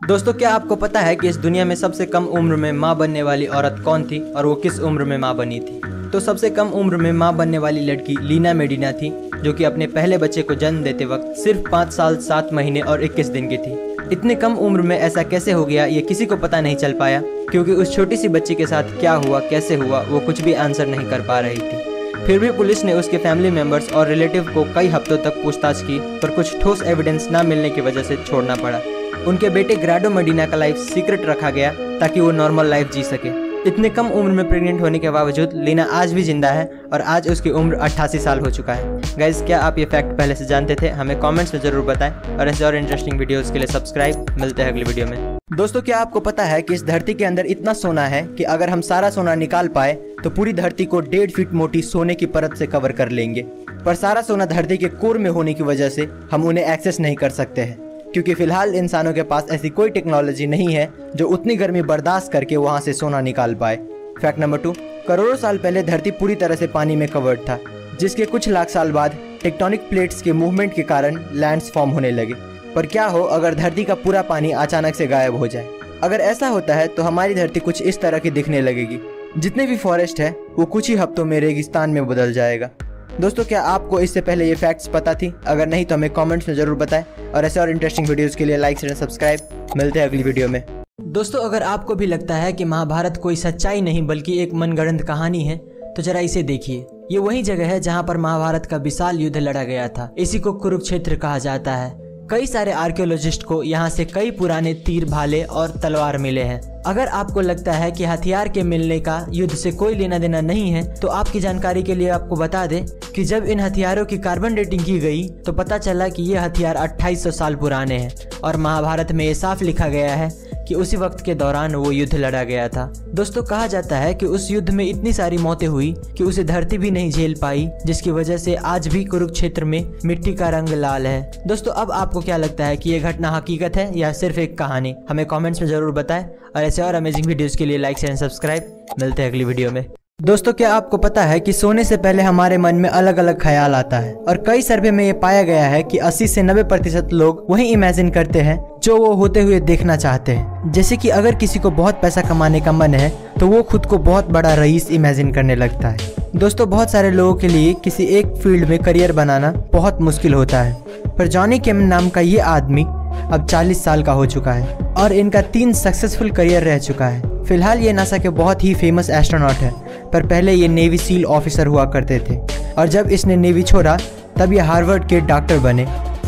दोस्तों, क्या आपको पता है कि इस दुनिया में सबसे कम उम्र में माँ बनने वाली औरत कौन थी और वो किस उम्र में माँ बनी थी? तो सबसे कम उम्र में माँ बनने वाली लड़की लीना मेडिना थी, जो कि अपने पहले बच्चे को जन्म देते वक्त सिर्फ 5 साल 7 महीने और 21 दिन की थी। इतनी कम उम्र में ऐसा कैसे हो गया, ये किसी को पता नहीं चल पाया, क्योंकि उस छोटी सी बच्ची के साथ क्या हुआ, कैसे हुआ, वो कुछ भी आंसर नहीं कर पा रही थी। फिर भी पुलिस ने उसके फैमिली मेंबर्स और रिलेटिव को कई हफ्तों तक पूछताछ की, पर कुछ ठोस एविडेंस न मिलने की वजह से छोड़ना पड़ा। उनके बेटे ग्राडो मेडिना का लाइफ सीक्रेट रखा गया ताकि वो नॉर्मल लाइफ जी सके। इतने कम उम्र में प्रेग्नेंट होने के बावजूद लीना आज भी जिंदा है और आज उसकी उम्र 88 साल हो चुका है। गाइज, क्या आप ये फैक्ट पहले से जानते थे? हमें कमेंट्स में जरूर बताएं और ऐसे और इंटरेस्टिंग वीडियोस के लिए सब्सक्राइब। मिलते हैं अगली वीडियो में। दोस्तों, क्या आपको पता है कि इस धरती के अंदर इतना सोना है कि अगर हम सारा सोना निकाल पाए तो पूरी धरती को 1.5 फीट मोटी सोने की परत से कवर कर लेंगे। पर सारा सोना धरती के कोर में होने की वजह से हम उन्हें एक्सेस नहीं कर सकते हैं, क्योंकि फिलहाल इंसानों के पास ऐसी कोई टेक्नोलॉजी नहीं है जो उतनी गर्मी बर्दाश्त करके वहां से सोना निकाल पाए। फैक्ट नंबर 2, करोड़ों साल पहले धरती पूरी तरह से पानी में कवर्ड था, जिसके कुछ लाख साल बाद टेक्टोनिक प्लेट्स के मूवमेंट के कारण लैंड्स फॉर्म होने लगे। पर क्या हो अगर धरती का पूरा पानी अचानक से गायब हो जाए? अगर ऐसा होता है तो हमारी धरती कुछ इस तरह की दिखने लगेगी। जितने भी फॉरेस्ट है वो कुछ ही हफ्तों में रेगिस्तान में बदल जाएगा। दोस्तों, क्या आपको इससे पहले ये फैक्ट्स पता थी? अगर नहीं तो हमें कमेंट्स में जरूर बताएं और ऐसे और इंटरेस्टिंग वीडियोस के लिए लाइक शेयर सब्सक्राइब। मिलते हैं अगली वीडियो में। दोस्तों, अगर आपको भी लगता है कि महाभारत कोई सच्चाई नहीं बल्कि एक मनगढ़ंत कहानी है, तो जरा इसे देखिए। ये वही जगह है जहाँ पर महाभारत का विशाल युद्ध लड़ा गया था। इसी को कुरुक्षेत्र कहा जाता है। कई सारे आर्कियोलॉजिस्ट को यहाँ से कई पुराने तीर, भाले और तलवार मिले हैं। अगर आपको लगता है कि हथियार के मिलने का युद्ध से कोई लेना देना नहीं है, तो आपकी जानकारी के लिए आपको बता दें कि जब इन हथियारों की कार्बन डेटिंग की गई तो पता चला कि ये हथियार 2800 साल पुराने हैं और महाभारत में ये साफ लिखा गया है कि उसी वक्त के दौरान वो युद्ध लड़ा गया था। दोस्तों, कहा जाता है कि उस युद्ध में इतनी सारी मौतें हुई कि उसे धरती भी नहीं झेल पाई, जिसकी वजह से आज भी कुरुक्षेत्र में मिट्टी का रंग लाल है। दोस्तों, अब आपको क्या लगता है कि ये घटना हकीकत है या सिर्फ एक कहानी? हमें कमेंट्स में जरूर बताएं और ऐसे और अमेजिंग वीडियोस के लिए लाइक शेयर सब्सक्राइब। मिलते हैं अगली वीडियो में। दोस्तों, क्या आपको पता है कि सोने से पहले हमारे मन में अलग अलग ख्याल आता है और कई सर्वे में ये पाया गया है कि 80 से 90% लोग वही इमेजिन करते हैं जो वो होते हुए देखना चाहते हैं। जैसे कि अगर किसी को बहुत पैसा कमाने का मन है तो वो खुद को बहुत बड़ा रईस इमेजिन करने लगता है। दोस्तों, बहुत सारे लोगों के लिए किसी एक फील्ड में करियर बनाना बहुत मुश्किल होता है, पर जॉनी केमन नाम का ये आदमी अब 40 साल का हो चुका है और इनका 3 सक्सेसफुल करियर रह चुका है। फिलहाल ये नासा के बहुत ही फेमस एस्ट्रोनॉट है, पर पहले ये नेवी सील ऑफिसर हुआ करते थे और जब इसने नेवी छोड़ा तब ये हार्वर्ड के डॉक्टर बने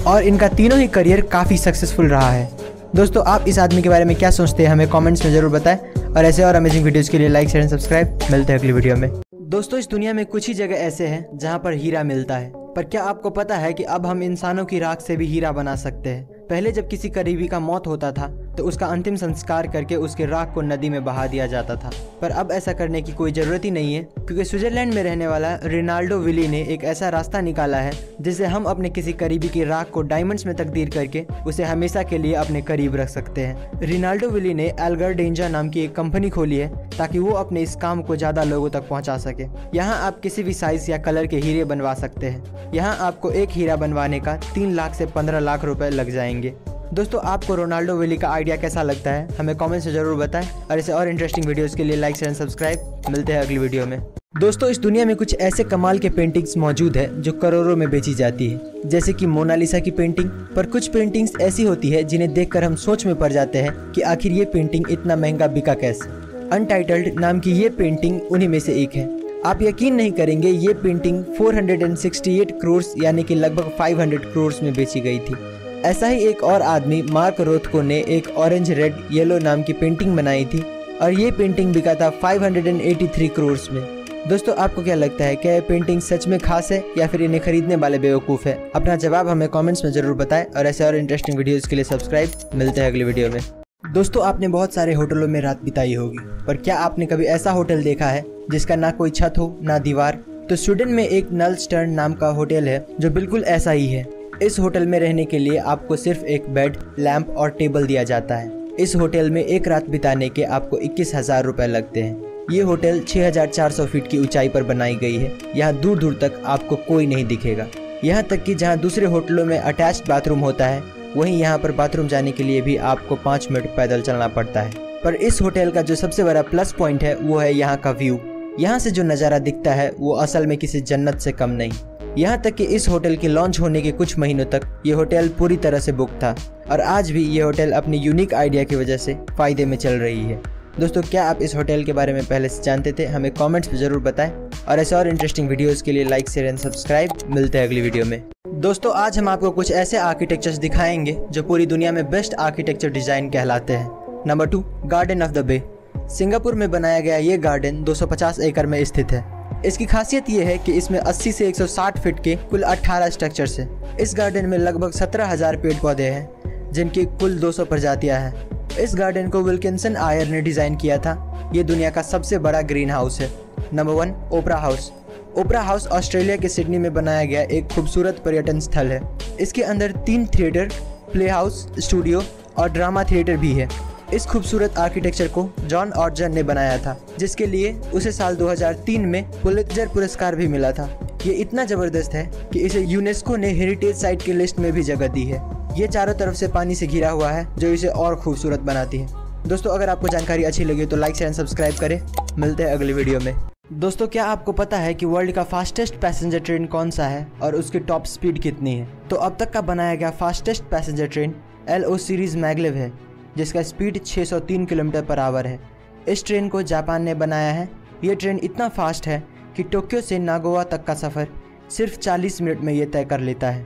और इनका तीनों ही करियर काफ़ी सक्सेसफुल रहा है। दोस्तों, आप इस आदमी के बारे में क्या सोचते हैं? हमें कमेंट्स में ज़रूर बताएं और ऐसे और अमेजिंग वीडियोज़ के लिए लाइक शेयर सब्सक्राइब। मिलते हैं अगली वीडियो में। दोस्तों, इस दुनिया में कुछ ही जगह ऐसे हैं जहाँ पर हीरा मिलता है, पर क्या आपको पता है कि अब हम इंसानों की राख से भी हीरा बना सकते हैं? पहले जब किसी करीबी का मौत होता था तो उसका अंतिम संस्कार करके उसके राख को नदी में बहा दिया जाता था, पर अब ऐसा करने की कोई ज़रूरत ही नहीं है, क्योंकि स्विट्जरलैंड में रहने वाला रिनाल्डो विली ने एक ऐसा रास्ता निकाला है जिससे हम अपने किसी करीबी की राख को डायमंड्स में तब्दील करके उसे हमेशा के लिए अपने करीब रख सकते हैं। रिनाल्डो विली ने एल्गर डेंजा नाम की एक कंपनी खोली है ताकि वो अपने इस काम को ज़्यादा लोगों तक पहुँचा सके। यहाँ आप किसी भी साइज़ या कलर के हीरे बनवा सकते हैं। यहाँ आपको एक हीरा बनवाने का 3 लाख से 15 लाख रुपए लग जाएंगे। दोस्तों, आपको रोनाल्डो विली का आइडिया कैसा लगता है? हमें कमेंट्स में जरूर बताएं और ऐसे और इंटरेस्टिंग वीडियोस के लिए लाइक शेयर सब्सक्राइब। मिलते हैं अगली वीडियो में। दोस्तों, इस दुनिया में कुछ ऐसे कमाल के पेंटिंग्स मौजूद है जो करोड़ों में बेची जाती है, जैसे कि मोनालिसा की पेंटिंग। पर कुछ पेंटिंग्स ऐसी होती है जिन्हें देखकर हम सोच में पड़ जाते हैं कि आखिर ये पेंटिंग इतना महंगा बिका कैसे। अनटाइटल्ड नाम की ये पेंटिंग उन्हीं में से एक है। आप यकीन नहीं करेंगे, ये पेंटिंग 468 करोड़ यानी कि लगभग 500 करोड़ में बेची गई थी। ऐसा ही एक और आदमी मार्क रोथको ने एक ऑरेंज रेड येलो नाम की पेंटिंग बनाई थी और ये पेंटिंग बिका था 583 करोड़ में। दोस्तों, आपको क्या लगता है, क्या ये पेंटिंग सच में खास है या फिर इन्हें खरीदने वाले बेवकूफ़ है? अपना जवाब हमें कमेंट्स में जरूर बताएं और ऐसे और इंटरेस्टिंग वीडियोस के लिए सब्सक्राइब। मिलते हैं अगली वीडियो में। दोस्तों, आपने बहुत सारे होटलों में रात बिताई होगी, पर क्या आपने कभी ऐसा होटल देखा है जिसका ना कोई छत हो ना दीवार? तो स्वीडन में एक नलस्टर्न नाम का होटल है जो बिल्कुल ऐसा ही है। इस होटल में रहने के लिए आपको सिर्फ एक बेड, लैंप और टेबल दिया जाता है। इस होटल में एक रात बिताने के आपको 21,000 रुपए लगते हैं। ये होटल 6,400 फीट की ऊंचाई पर बनाई गई है। यहाँ दूर दूर तक आपको कोई नहीं दिखेगा। यहाँ तक कि जहाँ दूसरे होटलों में अटैच्ड बाथरूम होता है, वहीं यहाँ पर बाथरूम जाने के लिए भी आपको 5 मिनट पैदल चलना पड़ता है। पर इस होटल का जो सबसे बड़ा प्लस पॉइंट है वो है यहाँ का व्यू। यहाँ से जो नज़ारा दिखता है वो असल में किसी जन्नत से कम नहीं। यहाँ तक कि इस होटल के लॉन्च होने के कुछ महीनों तक ये होटल पूरी तरह से बुक था और आज भी ये होटल अपनी यूनिक आइडिया की वजह से फ़ायदे में चल रही है। दोस्तों, क्या आप इस होटल के बारे में पहले से जानते थे? हमें कमेंट्स में ज़रूर बताएं और ऐसे और इंटरेस्टिंग वीडियोस के लिए लाइक, शेयर एंड सब्सक्राइब। मिलते हैं अगली वीडियो में। दोस्तों, आज हम आपको कुछ ऐसे आर्किटेक्चर्स दिखाएंगे जो पूरी दुनिया में बेस्ट आर्किटेक्चर डिज़ाइन कहलाते हैं। Number 2, Garden of the Bay. Singapore में बनाया गया ये गार्डन 250 एकड़ में स्थित है। इसकी खासियत ये है कि इसमें 80 से 160 फीट के कुल 18 स्ट्रक्चर्स हैं। इस गार्डन में लगभग 17,000 पेड़ पौधे हैं जिनकी कुल 200 प्रजातियां हैं। इस गार्डन को विल्किंसन आयर ने डिज़ाइन किया था। ये दुनिया का सबसे बड़ा ग्रीन हाउस है। नंबर 1, ओपरा हाउस। ओपरा हाउस ऑस्ट्रेलिया के सिडनी में बनाया गया एक खूबसूरत पर्यटन स्थल है। इसके अंदर 3 थिएटर, प्ले हाउस, स्टूडियो और ड्रामा थिएटर भी है। इस खूबसूरत आर्किटेक्चर को जॉन ऑर्जन ने बनाया था, जिसके लिए उसे साल 2003 में पुलित्जर पुरस्कार भी मिला था। ये इतना ज़बरदस्त है कि इसे यूनेस्को ने हेरिटेज साइट की लिस्ट में भी जगह दी है। ये चारों तरफ से पानी से घिरा हुआ है जो इसे और खूबसूरत बनाती है। दोस्तों, अगर आपको जानकारी अच्छी लगी तो लाइक, शेयर एंड सब्सक्राइब करें। मिलते हैं अगली वीडियो में। दोस्तों, क्या आपको पता है कि वर्ल्ड का फास्टेस्ट पैसेंजर ट्रेन कौन सा है और उसकी टॉप स्पीड कितनी है? तो अब तक का बनाया गया fastest passenger train LO series maglev है, जिसका स्पीड 603 किलोमीटर पर आवर है। इस ट्रेन को जापान ने बनाया है। ये ट्रेन इतना फास्ट है कि टोक्यो से नागोवा तक का सफ़र सिर्फ 40 मिनट में ये तय कर लेता है।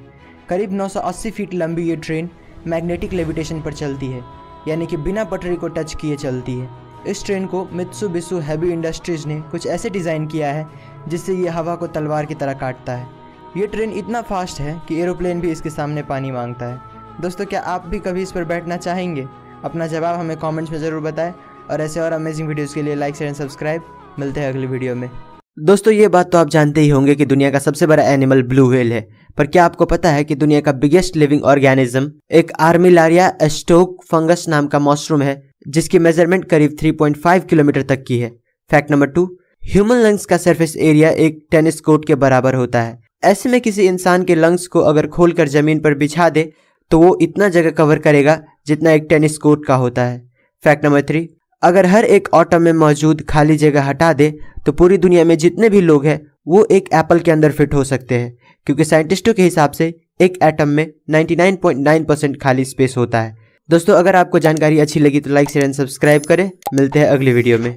करीब 980 फीट लंबी ये ट्रेन मैग्नेटिक लेविटेशन पर चलती है, यानी कि बिना पटरी को टच किए चलती है। इस ट्रेन को मित्सुबिशी हेवी इंडस्ट्रीज़ ने कुछ ऐसे डिज़ाइन किया है जिससे ये हवा को तलवार की तरह काटता है। ये ट्रेन इतना फास्ट है कि एरोप्लेन भी इसके सामने पानी मांगता है। दोस्तों, क्या आप भी कभी इस पर बैठना चाहेंगे? अपना जवाब हमें कमेंट्स में ज़रूर बताएं और ऐसे और अमेजिंग वीडियोस के लिए लाइक, शेयर एंड सब्सक्राइब। मिलते हैं अगली वीडियो में। दोस्तों, ये बात तो आप जानते ही होंगे कि दुनिया का सबसे बड़ा एनिमल ब्लू व्हेल है। पर क्या आपको पता है कि दुनिया का बिगेस्ट लिविंग ऑर्गेनिज्म एक आर्मिलारिया एस्टोक फंगस नाम का मशरूम है, जिसकी मेजरमेंट करीब 3.5 किलोमीटर तक की है। फैक्ट नंबर 2, ह्यूमन लंग्स का सरफेस एरिया एक टेनिस कोर्ट के बराबर होता है। ऐसे में किसी इंसान के लंग्स को अगर खोलकर जमीन पर बिछा दे तो वो इतना जगह कवर करेगा जितना एक टेनिस कोर्ट का होता है। फैक्ट नंबर 3, अगर हर एक एटम में मौजूद खाली जगह हटा दे तो पूरी दुनिया में जितने भी लोग हैं वो एक एप्पल के अंदर फिट हो सकते हैं, क्योंकि साइंटिस्टों के हिसाब से एक एटम में 99.9% खाली स्पेस होता है। दोस्तों, अगर आपको जानकारी अच्छी लगी तो लाइक, शेयर एंड सब्सक्राइब करें। मिलते हैं अगली वीडियो में।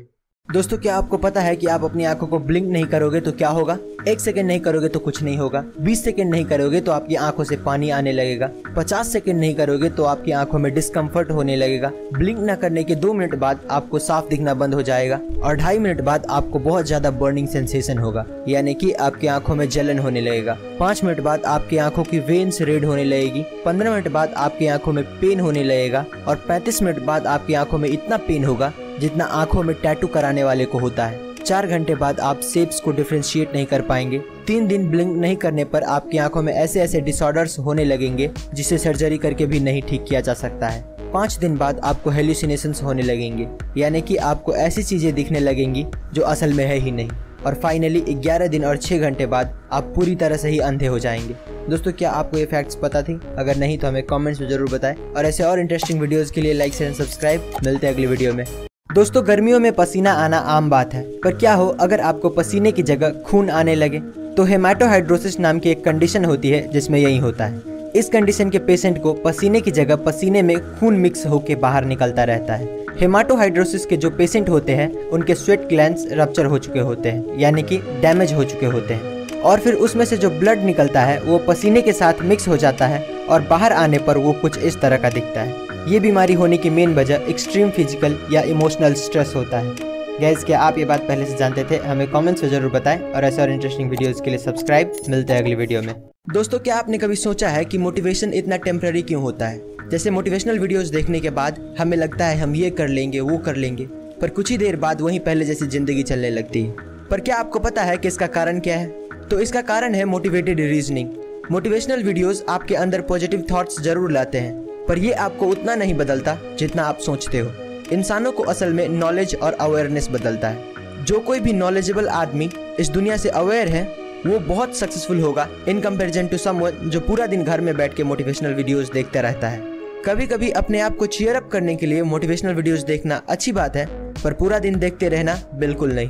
दोस्तों, क्या आपको पता है कि आप अपनी आंखों को ब्लिंक नहीं करोगे तो क्या होगा? 1 सेकंड नहीं करोगे तो कुछ नहीं होगा। 20 सेकंड नहीं करोगे तो आपकी आंखों से पानी आने लगेगा। 50 सेकंड नहीं करोगे तो आपकी आंखों में डिस्कम्फर्ट होने लगेगा। ब्लिंक न करने के 2 मिनट बाद आपको साफ दिखना बंद हो जाएगा और 2.5 मिनट बाद आपको बहुत ज्यादा बर्निंग सेंसेशन होगा, यानी कि आपकी आंखों में जलन होने लगेगा। 5 मिनट बाद आपकी आंखों की वेन्स रेड होने लगेगी। 15 मिनट बाद आपकी आंखों में पेन होने लगेगा और 35 मिनट बाद आपकी आंखों में इतना पेन होगा जितना आंखों में टैटू कराने वाले को होता है। 4 घंटे बाद आप शेप्स को डिफरेंशिएट नहीं कर पाएंगे। 3 दिन ब्लिंक नहीं करने पर आपकी आंखों में ऐसे ऐसे डिसऑर्डर्स होने लगेंगे जिसे सर्जरी करके भी नहीं ठीक किया जा सकता है। 5 दिन बाद आपको हेल्यूसिनेशंस होने लगेंगे, यानी कि आपको ऐसी चीजें दिखने लगेंगी जो असल में है ही नहीं। और फाइनली 11 दिन और 6 घंटे बाद आप पूरी तरह से ही अंधे हो जाएंगे। दोस्तों, क्या आपको ये फैक्ट्स पता थी? अगर नहीं तो हमें कमेंट्स में जरूर बताएं और ऐसे और इंटरेस्टिंग वीडियोस के लिए लाइक, शेयर एंड सब्सक्राइब। मिलते हैं अगली वीडियो में। दोस्तों, गर्मियों में पसीना आना आम बात है, पर क्या हो अगर आपको पसीने की जगह खून आने लगे? तो हेमाटोहाइड्रोसिस नाम की एक कंडीशन होती है जिसमें यही होता है। इस कंडीशन के पेशेंट को पसीने की जगह पसीने में खून मिक्स होकर बाहर निकलता रहता है। हेमाटोहाइड्रोसिस के जो पेशेंट होते हैं उनके स्वेट ग्लैंड्स रप्चर हो चुके होते हैं, यानी कि डैमेज हो चुके होते हैं, और फिर उसमें से जो ब्लड निकलता है वो पसीने के साथ मिक्स हो जाता है और बाहर आने पर वो कुछ इस तरह का दिखता है। ये बीमारी होने की मेन वजह एक्सट्रीम फिजिकल या इमोशनल स्ट्रेस होता है। गाइस, क्या आप ये बात पहले से जानते थे? हमें कमेंट्स में जरूर बताएं और ऐसे और इंटरेस्टिंग वीडियोस के लिए सब्सक्राइब। मिलते हैं अगली वीडियो में। दोस्तों, क्या आपने कभी सोचा है कि मोटिवेशन इतना टेम्पररी क्यों होता है? जैसे मोटिवेशनल वीडियोस देखने के बाद हमें लगता है हम ये कर लेंगे, वो कर लेंगे, पर कुछ ही देर बाद वहीं पहले जैसी जिंदगी चलने लगती है। पर क्या आपको पता है कि इसका कारण क्या है? तो इसका कारण है मोटिवेटेड रीजनिंग। मोटिवेशनल वीडियोस आपके अंदर पॉजिटिव थॉट्स जरूर लाते हैं, पर ये आपको उतना नहीं बदलता जितना आप सोचते हो। इंसानों को असल में नॉलेज और अवेयरनेस बदलता है। जो कोई भी नॉलेजेबल आदमी इस दुनिया से अवेयर है वो बहुत सक्सेसफुल होगा इन कंपैरिजन टू समवन जो पूरा दिन घर में बैठ के मोटिवेशनल वीडियोस देखता रहता है। कभी कभी अपने आप को चीयर अप करने के लिए मोटिवेशनल वीडियोस देखना अच्छी बात है, पर पूरा दिन देखते रहना बिल्कुल नहीं।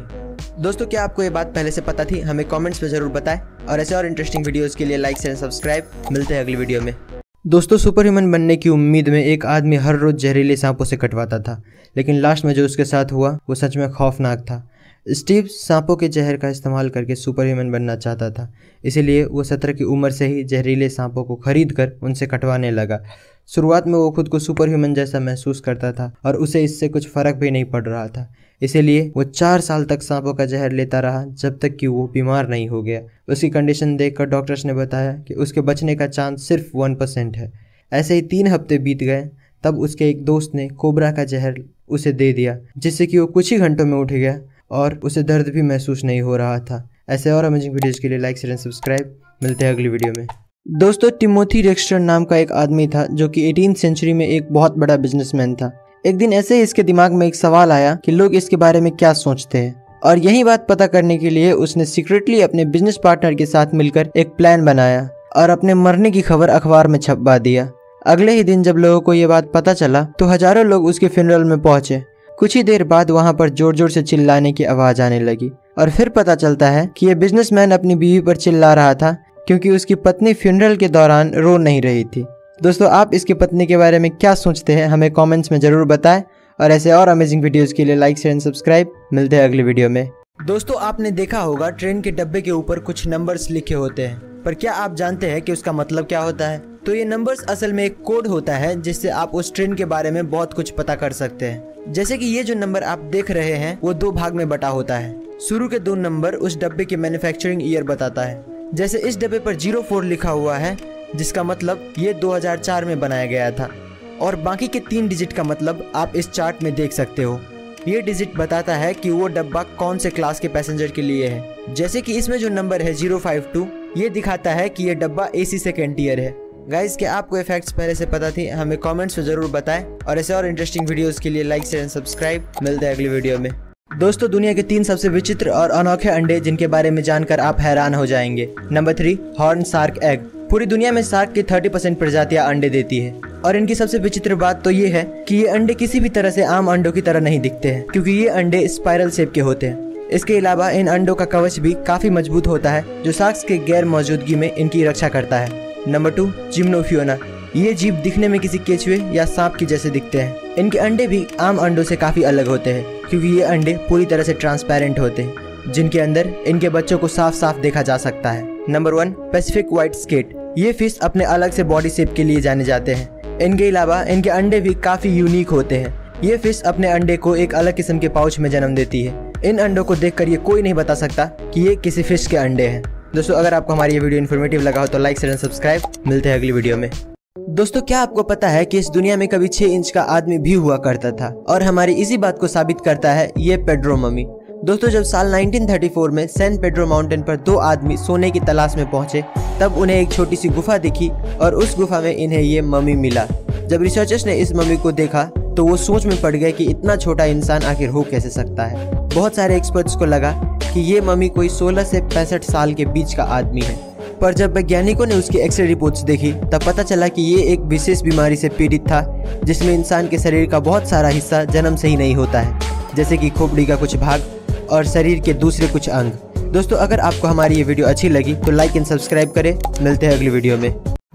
दोस्तों, क्या आपको ये बात पहले से पता थी? हमें कमेंट्स में जरूर बताएं और ऐसे और इंटरेस्टिंग वीडियोस के लिए लाइक शेयर सब्सक्राइब। मिलते हैं अगली वीडियो में। दोस्तों, सुपर ह्यूमन बनने की उम्मीद में एक आदमी हर रोज जहरीले सांपों से कटवाता था, लेकिन लास्ट में जो उसके साथ हुआ वो सच में खौफनाक था। स्टीव सांपों के जहर का इस्तेमाल करके सुपर ह्यूमन बनना चाहता था, इसीलिए वो 17 की उम्र से ही जहरीले सांपों को खरीद कर उनसे कटवाने लगा। शुरुआत में वो खुद को सुपर ह्यूमन जैसा महसूस करता था और उसे इससे कुछ फ़र्क भी नहीं पड़ रहा था, इसीलिए वो 4 साल तक सांपों का जहर लेता रहा, जब तक कि वो बीमार नहीं हो गया। उसकी कंडीशन देखकर डॉक्टर्स ने बताया कि उसके बचने का चांस सिर्फ 1% है। ऐसे ही 3 हफ्ते बीत गए, तब उसके एक दोस्त ने कोबरा का जहर उसे दे दिया, जिससे कि वो कुछ ही घंटों में उठ गया और उसे दर्द भी महसूस नहीं हो रहा था। ऐसे और अमेजिंग वीडियोस के लिए लाइक शेयर एंड सब्सक्राइब। मिलते हैं अगली वीडियो में। दोस्तों, टिमोथी डेक्स्टर नाम का एक आदमी था जो कि 18th सेंचुरी में एक बहुत बड़ा बिजनेसमैन था। एक दिन ऐसे ही इसके दिमाग में एक सवाल आया कि लोग इसके बारे में क्या सोचते हैं, और यही बात पता करने के लिए उसने सीक्रेटली अपने बिजनेस पार्टनर के साथ मिलकर एक प्लान बनाया और अपने मरने की खबर अखबार में छपवा दिया। अगले ही दिन जब लोगों को ये बात पता चला तो हजारों लोग उसके फ्यूनरल में पहुंचे। कुछ ही देर बाद वहां पर जोर जोर से चिल्लाने की आवाज आने लगी और फिर पता चलता है कि ये बिजनेसमैन अपनी बीवी पर चिल्ला रहा था क्योंकि उसकी पत्नी फ्यूनरल के दौरान रो नहीं रही थी। दोस्तों, आप इसकी पत्नी के बारे में क्या सोचते हैं? हमें कमेंट्स में जरूर बताएं और ऐसे और अमेजिंग वीडियोस के लिए लाइक शेयर एंड सब्सक्राइब। मिलते हैं अगली वीडियो में। दोस्तों, आपने देखा होगा ट्रेन के डब्बे के ऊपर कुछ नंबर्स लिखे होते हैं, पर क्या आप जानते हैं कि उसका मतलब क्या होता है? तो ये नंबर्स असल में एक कोड होता है जिससे आप उस ट्रेन के बारे में बहुत कुछ पता कर सकते हैं। जैसे कि ये जो नंबर आप देख रहे हैं वो 2 भाग में बटा होता है। शुरू के 2 नंबर उस डब्बे की मैन्युफैक्चरिंग ईयर बताता है। जैसे इस डब्बे पर 04 लिखा हुआ है, जिसका मतलब ये 2004 में बनाया गया था, और बाकी के 3 डिजिट का मतलब आप इस चार्ट में देख सकते हो। ये डिजिट बताता है कि वो डब्बा कौन से क्लास के पैसेंजर के लिए है। जैसे कि इसमें जो नंबर है 052, ये दिखाता है कि ये डब्बा AC सेकेंड ईयर है। गाइज, क्या आपको ये फैक्ट्स पहले से पता थी? हमें कमेंट्स में जरूर बताएं और ऐसे और इंटरेस्टिंग वीडियोस के लिए लाइक शेयर एंड सब्सक्राइब। मिलते हैं अगली वीडियो में। दोस्तों, दुनिया के 3 सबसे विचित्र और अनोखे अंडे जिनके बारे में जानकर आप हैरान हो जाएंगे। Number 3, horn shark egg. पूरी दुनिया में शार्क की 30% प्रजातियां अंडे देती है, और इनकी सबसे विचित्र बात तो ये है कि ये अंडे किसी भी तरह से आम अंडों की तरह नहीं दिखते हैं, क्योंकि ये अंडे स्पाइरल शेप के होते हैं। इसके अलावा इन अंडों का कवच भी काफी मजबूत होता है, जो शार्क्स के गैर मौजूदगी में इनकी रक्षा करता है। नंबर 2, जिम्नोफियोना। ये जीव दिखने में किसी केचुए या सांप की जैसे दिखते हैं। इनके अंडे भी आम अंडों से काफी अलग होते हैं, क्योंकि ये अंडे पूरी तरह से ट्रांसपेरेंट होते हैं, जिनके अंदर इनके बच्चों को साफ साफ देखा जा सकता है। Number 1, Pacific white skate. ये फिश अपने अलग से बॉडी शेप के लिए जाने जाते हैं। इनके अलावा इनके अंडे भी काफी यूनिक होते हैं। ये फिश अपने अंडे को एक अलग किस्म के पाउच में जन्म देती है। इन अंडों को देखकर ये कोई नहीं बता सकता कि ये किसी फिश के अंडे हैं। दोस्तों, अगर आपको हमारी ये वीडियो इन्फॉर्मेटिव लगा हो तो लाइक शेयर एंड सब्सक्राइब। मिलते हैं अगली वीडियो में। दोस्तों, क्या आपको पता है कि इस दुनिया में कभी 6 इंच का आदमी भी हुआ करता था, और हमारी इसी बात को साबित करता है ये पेड्रो मम्मी। दोस्तों, जब साल 1934 में सैन पेड्रो माउंटेन पर 2 आदमी सोने की तलाश में पहुंचे, तब उन्हें एक छोटी सी गुफा दिखी और उस गुफा में इन्हें ये मम्मी मिला। जब रिसर्चर्स ने इस मम्मी को देखा तो वो सोच में पड़ गए कि इतना छोटा इंसान आखिर हो कैसे सकता है। बहुत सारे एक्सपर्ट्स को लगा कि ये मम्मी कोई 16 से 65 साल के बीच का आदमी है, पर जब वैज्ञानिकों ने उसकी एक्सरे रिपोर्ट्स देखी तब पता चला कि ये एक विशेष बीमारी से पीड़ित था, जिसमें इंसान के शरीर का बहुत सारा हिस्सा जन्म से ही नहीं होता है, जैसे कि खोपड़ी का कुछ भाग और शरीर के दूसरे कुछ अंग। दोस्तों, अगर आपको हमारी ये वीडियो अच्छी लगी तो लाइक एंड सब्सक्राइब करें। मिलते हैं अगली वीडियो में।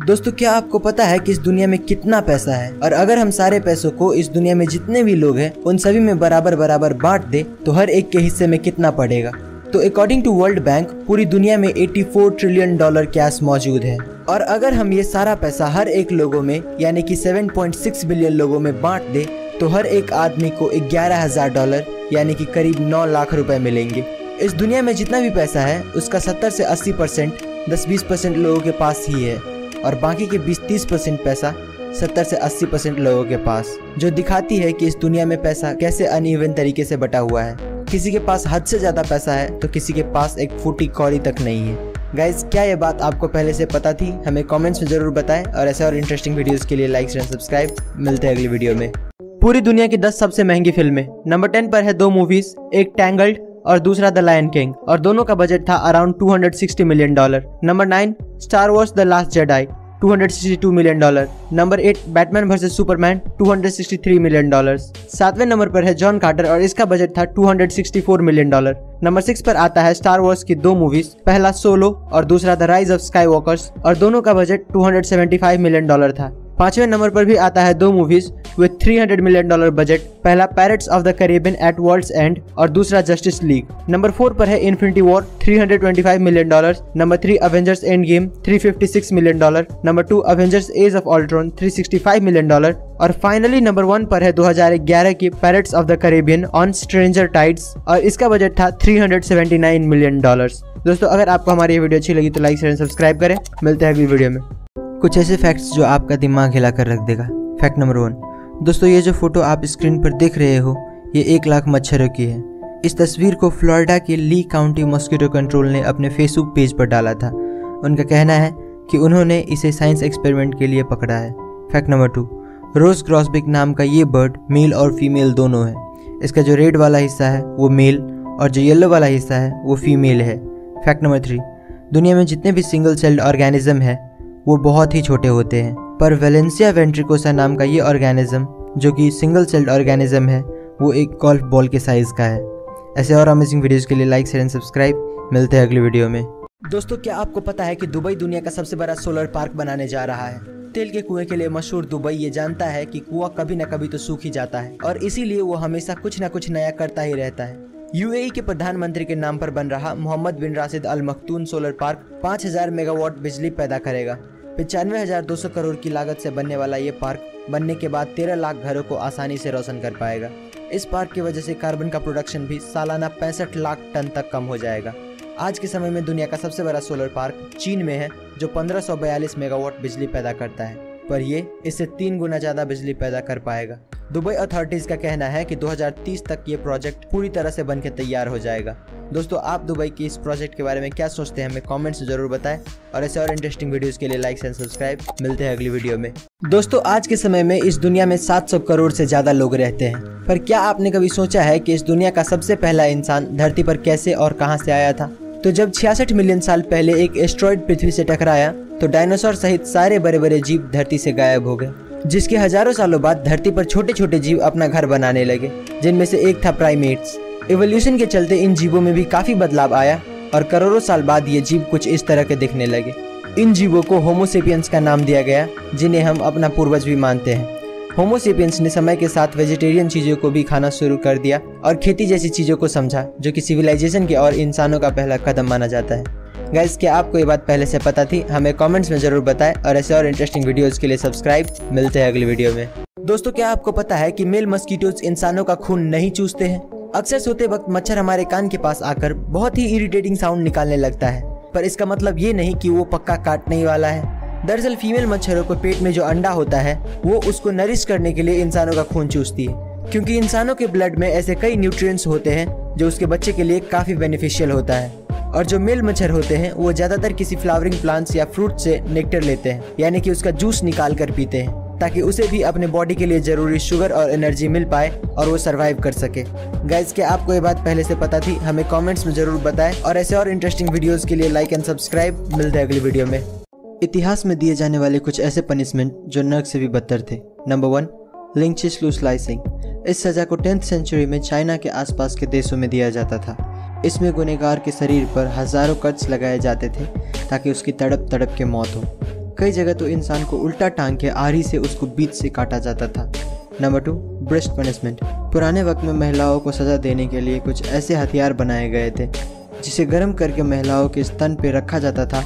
दोस्तों, क्या आपको पता है कि इस दुनिया में कितना पैसा है, और अगर हम सारे पैसों को इस दुनिया में जितने भी लोग हैं उन सभी में बराबर बराबर बांट दे तो हर एक के हिस्से में कितना पड़ेगा? तो अकॉर्डिंग टू वर्ल्ड बैंक पूरी दुनिया में $84 ट्रिलियन कैश मौजूद है, और अगर हम ये सारा पैसा हर एक लोगों में यानी कि 7.6 बिलियन लोगों में बांट दे तो हर एक आदमी को $11,000 यानी कि करीब 9 लाख रुपए मिलेंगे। इस दुनिया में जितना भी पैसा है उसका 70 से 80% 10-20% लोगों के पास ही है, और बाकी के 20-30% पैसा 70 से 80% लोगों के पास, जो दिखाती है कि इस दुनिया में पैसा कैसे अनइवन तरीके से बटा हुआ है। किसी के पास हद से ज्यादा पैसा है तो किसी के पास एक फूटी कौड़ी तक नहीं है। गाइज, क्या ये बात आपको पहले से पता थी? हमें कमेंट्स में जरूर बताएं, और ऐसे और इंटरेस्टिंग वीडियोस के लिए लाइक शेयर सब्सक्राइब। मिलते हैं अगली वीडियो में। पूरी दुनिया की 10 सबसे महंगी फिल्में। नंबर 10 पर है 2 मूवीज, एक टैंगल्ड और दूसरा द लायन किंग और दोनों का बजट था around $260 million. Number 9 Star Wars the last Jedi $262 million. Number 8 Batman versus Superman $263 million. 7वें नंबर पर है जॉन कार्टर और इसका बजट था $264 मिलियन। नंबर 6 पर आता है स्टार वॉर्स की 2 मूवीज, पहला सोलो और दूसरा द राइज ऑफ स्काईवॉकर्स और दोनों का बजट $275 मिलियन था। 5वें नंबर पर भी आता है 2 मूवीज विद $300 मिलियन बजट, पहला Pirates of the Caribbean at World's End और दूसरा जस्टिस लीग। नंबर 4 पर है Infinity War $325 million. Number 3 Avengers Endgame $356 million. Number 2 Avengers Age of Ultron $365 million. और फाइनली नंबर 1 पर है 2011 की Pirates of the Caribbean on Stranger Tides और इसका बजट था $379 मिलियन। दोस्तों अगर आपको हमारी वीडियो अच्छी लगी तो लाइक शेयर सब्सक्राइब करें। मिलते हैं अगली वीडियो में। कुछ ऐसे फैक्ट्स जो आपका दिमाग हिला कर रख देगा। फैक्ट नंबर 1, दोस्तों ये जो फोटो आप स्क्रीन पर देख रहे हो ये 1 लाख मच्छरों की है। इस तस्वीर को फ्लोरिडा के ली काउंटी मॉस्किटो कंट्रोल ने अपने फेसबुक पेज पर डाला था। उनका कहना है कि उन्होंने इसे साइंस एक्सपेरिमेंट के लिए पकड़ा है। फैक्ट नंबर 2, रोज ग्रॉसबिक नाम का ये बर्ड मेल और फीमेल दोनों है। इसका जो रेड वाला हिस्सा है वो मेल और जो येलो वाला हिस्सा है वो फीमेल है। फैक्ट नंबर 3, दुनिया में जितने भी सिंगल सेल्ड ऑर्गेनिज्म है वो बहुत ही छोटे होते हैं, पर वेलेंसिया वेंट्रिकोसा नाम का ये ऑर्गेनिज्म जो कि सिंगल सेल्ड ऑर्गेनिज्म है वो एक गोल्फ बॉल के साइज का है। ऐसे और अमेजिंग वीडियोस के लिए लाइक शेयर एंड सब्सक्राइब। मिलते हैं अगली वीडियो में। दोस्तों क्या आपको पता है कि दुबई दुनिया का सबसे बड़ा सोलर पार्क बनाने जा रहा है। तेल के कुएं के लिए मशहूर दुबई ये जानता है कि कुआं कभी न कभी तो सूख ही जाता है और इसीलिए वो हमेशा कुछ न कुछ नया करता ही रहता है। यूएई के प्रधानमंत्री के नाम पर बन रहा मोहम्मद बिन राशिद अल मखतूम सोलर पार्क 5000 मेगावाट बिजली पैदा करेगा। 95,200 करोड़ की लागत से बनने वाला ये पार्क बनने के बाद 13 लाख घरों को आसानी से रोशन कर पाएगा। इस पार्क की वजह से कार्बन का प्रोडक्शन भी सालाना 65 लाख टन तक कम हो जाएगा। आज के समय में दुनिया का सबसे बड़ा सोलर पार्क चीन में है जो 1542 मेगावाट बिजली पैदा करता है, पर ये इससे 3 गुना ज़्यादा बिजली पैदा कर पाएगा। दुबई अथॉरिटीज़ का कहना है कि 2030 तक ये प्रोजेक्ट पूरी तरह से बनकर तैयार हो जाएगा। दोस्तों आप दुबई की इस प्रोजेक्ट के बारे में क्या सोचते हैं हमें कमेंट्स में जरूर बताएं और ऐसे और इंटरेस्टिंग वीडियोस के लिए लाइक एंड सब्सक्राइब। मिलते हैं अगली वीडियो में। दोस्तों आज के समय में इस दुनिया में 700 करोड़ से ज़्यादा लोग रहते हैं, पर क्या आपने कभी सोचा है कि इस दुनिया का सबसे पहला इंसान धरती पर कैसे और कहाँ से आया था? तो जब 66 मिलियन साल पहले एक एस्ट्रॉइड पृथ्वी से टकराया तो डायनासोर सहित सारे बड़े बड़े जीव धरती से गायब हो गए, जिसके हजारों सालों बाद धरती पर छोटे छोटे जीव अपना घर बनाने लगे, जिनमें से एक था प्राइमेट्स। इवोल्यूशन के चलते इन जीवों में भी काफी बदलाव आया और करोड़ों साल बाद ये जीव कुछ इस तरह के दिखने लगे। इन जीवों को होमो सेपियंस का नाम दिया गया, जिन्हें हम अपना पूर्वज भी मानते हैं। होमो सेपियंस ने समय के साथ वेजिटेरियन चीज़ों को भी खाना शुरू कर दिया और खेती जैसी चीज़ों को समझा, जो कि सिविलाइजेशन के और इंसानों का पहला कदम माना जाता है। गाइस क्या आपको ये बात पहले से पता थी? हमें कमेंट्स में जरूर बताएं और ऐसे और इंटरेस्टिंग वीडियोस के लिए सब्सक्राइब। मिलते हैं अगली वीडियो में। दोस्तों क्या आपको पता है कि मेल मस्कीटोज इंसानों का खून नहीं चूसते हैं? अक्सर सोते वक्त मच्छर हमारे कान के पास आकर बहुत ही इरिटेटिंग साउंड निकालने लगता है, पर इसका मतलब ये नहीं कि वो पक्का काटने ही वाला है। दरअसल फीमेल मच्छरों को पेट में जो अंडा होता है वो उसको नरिश करने के लिए इंसानों का खून चूसती है, क्योंकि इंसानों के ब्लड में ऐसे कई न्यूट्रिएंट्स होते हैं जो उसके बच्चे के लिए काफी बेनिफिशियल होता है। और जो मेल मच्छर होते हैं वो ज्यादातर किसी फ्लावरिंग प्लांट्स या फ्रूट से नेक्टर लेते हैं, यानी कि उसका जूस निकाल कर पीते हैं, ताकि उसे भी अपने बॉडी के लिए जरूरी शुगर और एनर्जी मिल पाए और वो सरवाइव कर सके। गाइस क्या आपको ये बात पहले से पता थी? हमें कमेंट्स में जरूर बताएं और ऐसे और इंटरेस्टिंग वीडियोस के लिए लाइक एंड सब्सक्राइब। मिलते हैं अगली वीडियो में। इतिहास में दिए जाने वाले कुछ ऐसे पनिशमेंट जो नर्क से भी बदतर थे। नंबर 1 लिंचिस लू स्लाइसिंग। इस सजा को 10th सेंचुरी में चाइना के आसपास के देशों में दिया जाता था। इसमें गुनहगार के शरीर पर हजारों कट्स लगाए जाते थे ताकि उसकी तड़प तड़प के मौत हो। कई जगह तो इंसान को उल्टा टांग के आरी से उसको बीच से काटा जाता था। Number 2 breast punishment. पुराने वक्त में महिलाओं को सजा देने के लिए कुछ ऐसे हथियार बनाए गए थे जिसे गर्म करके महिलाओं के स्तन पे रखा जाता था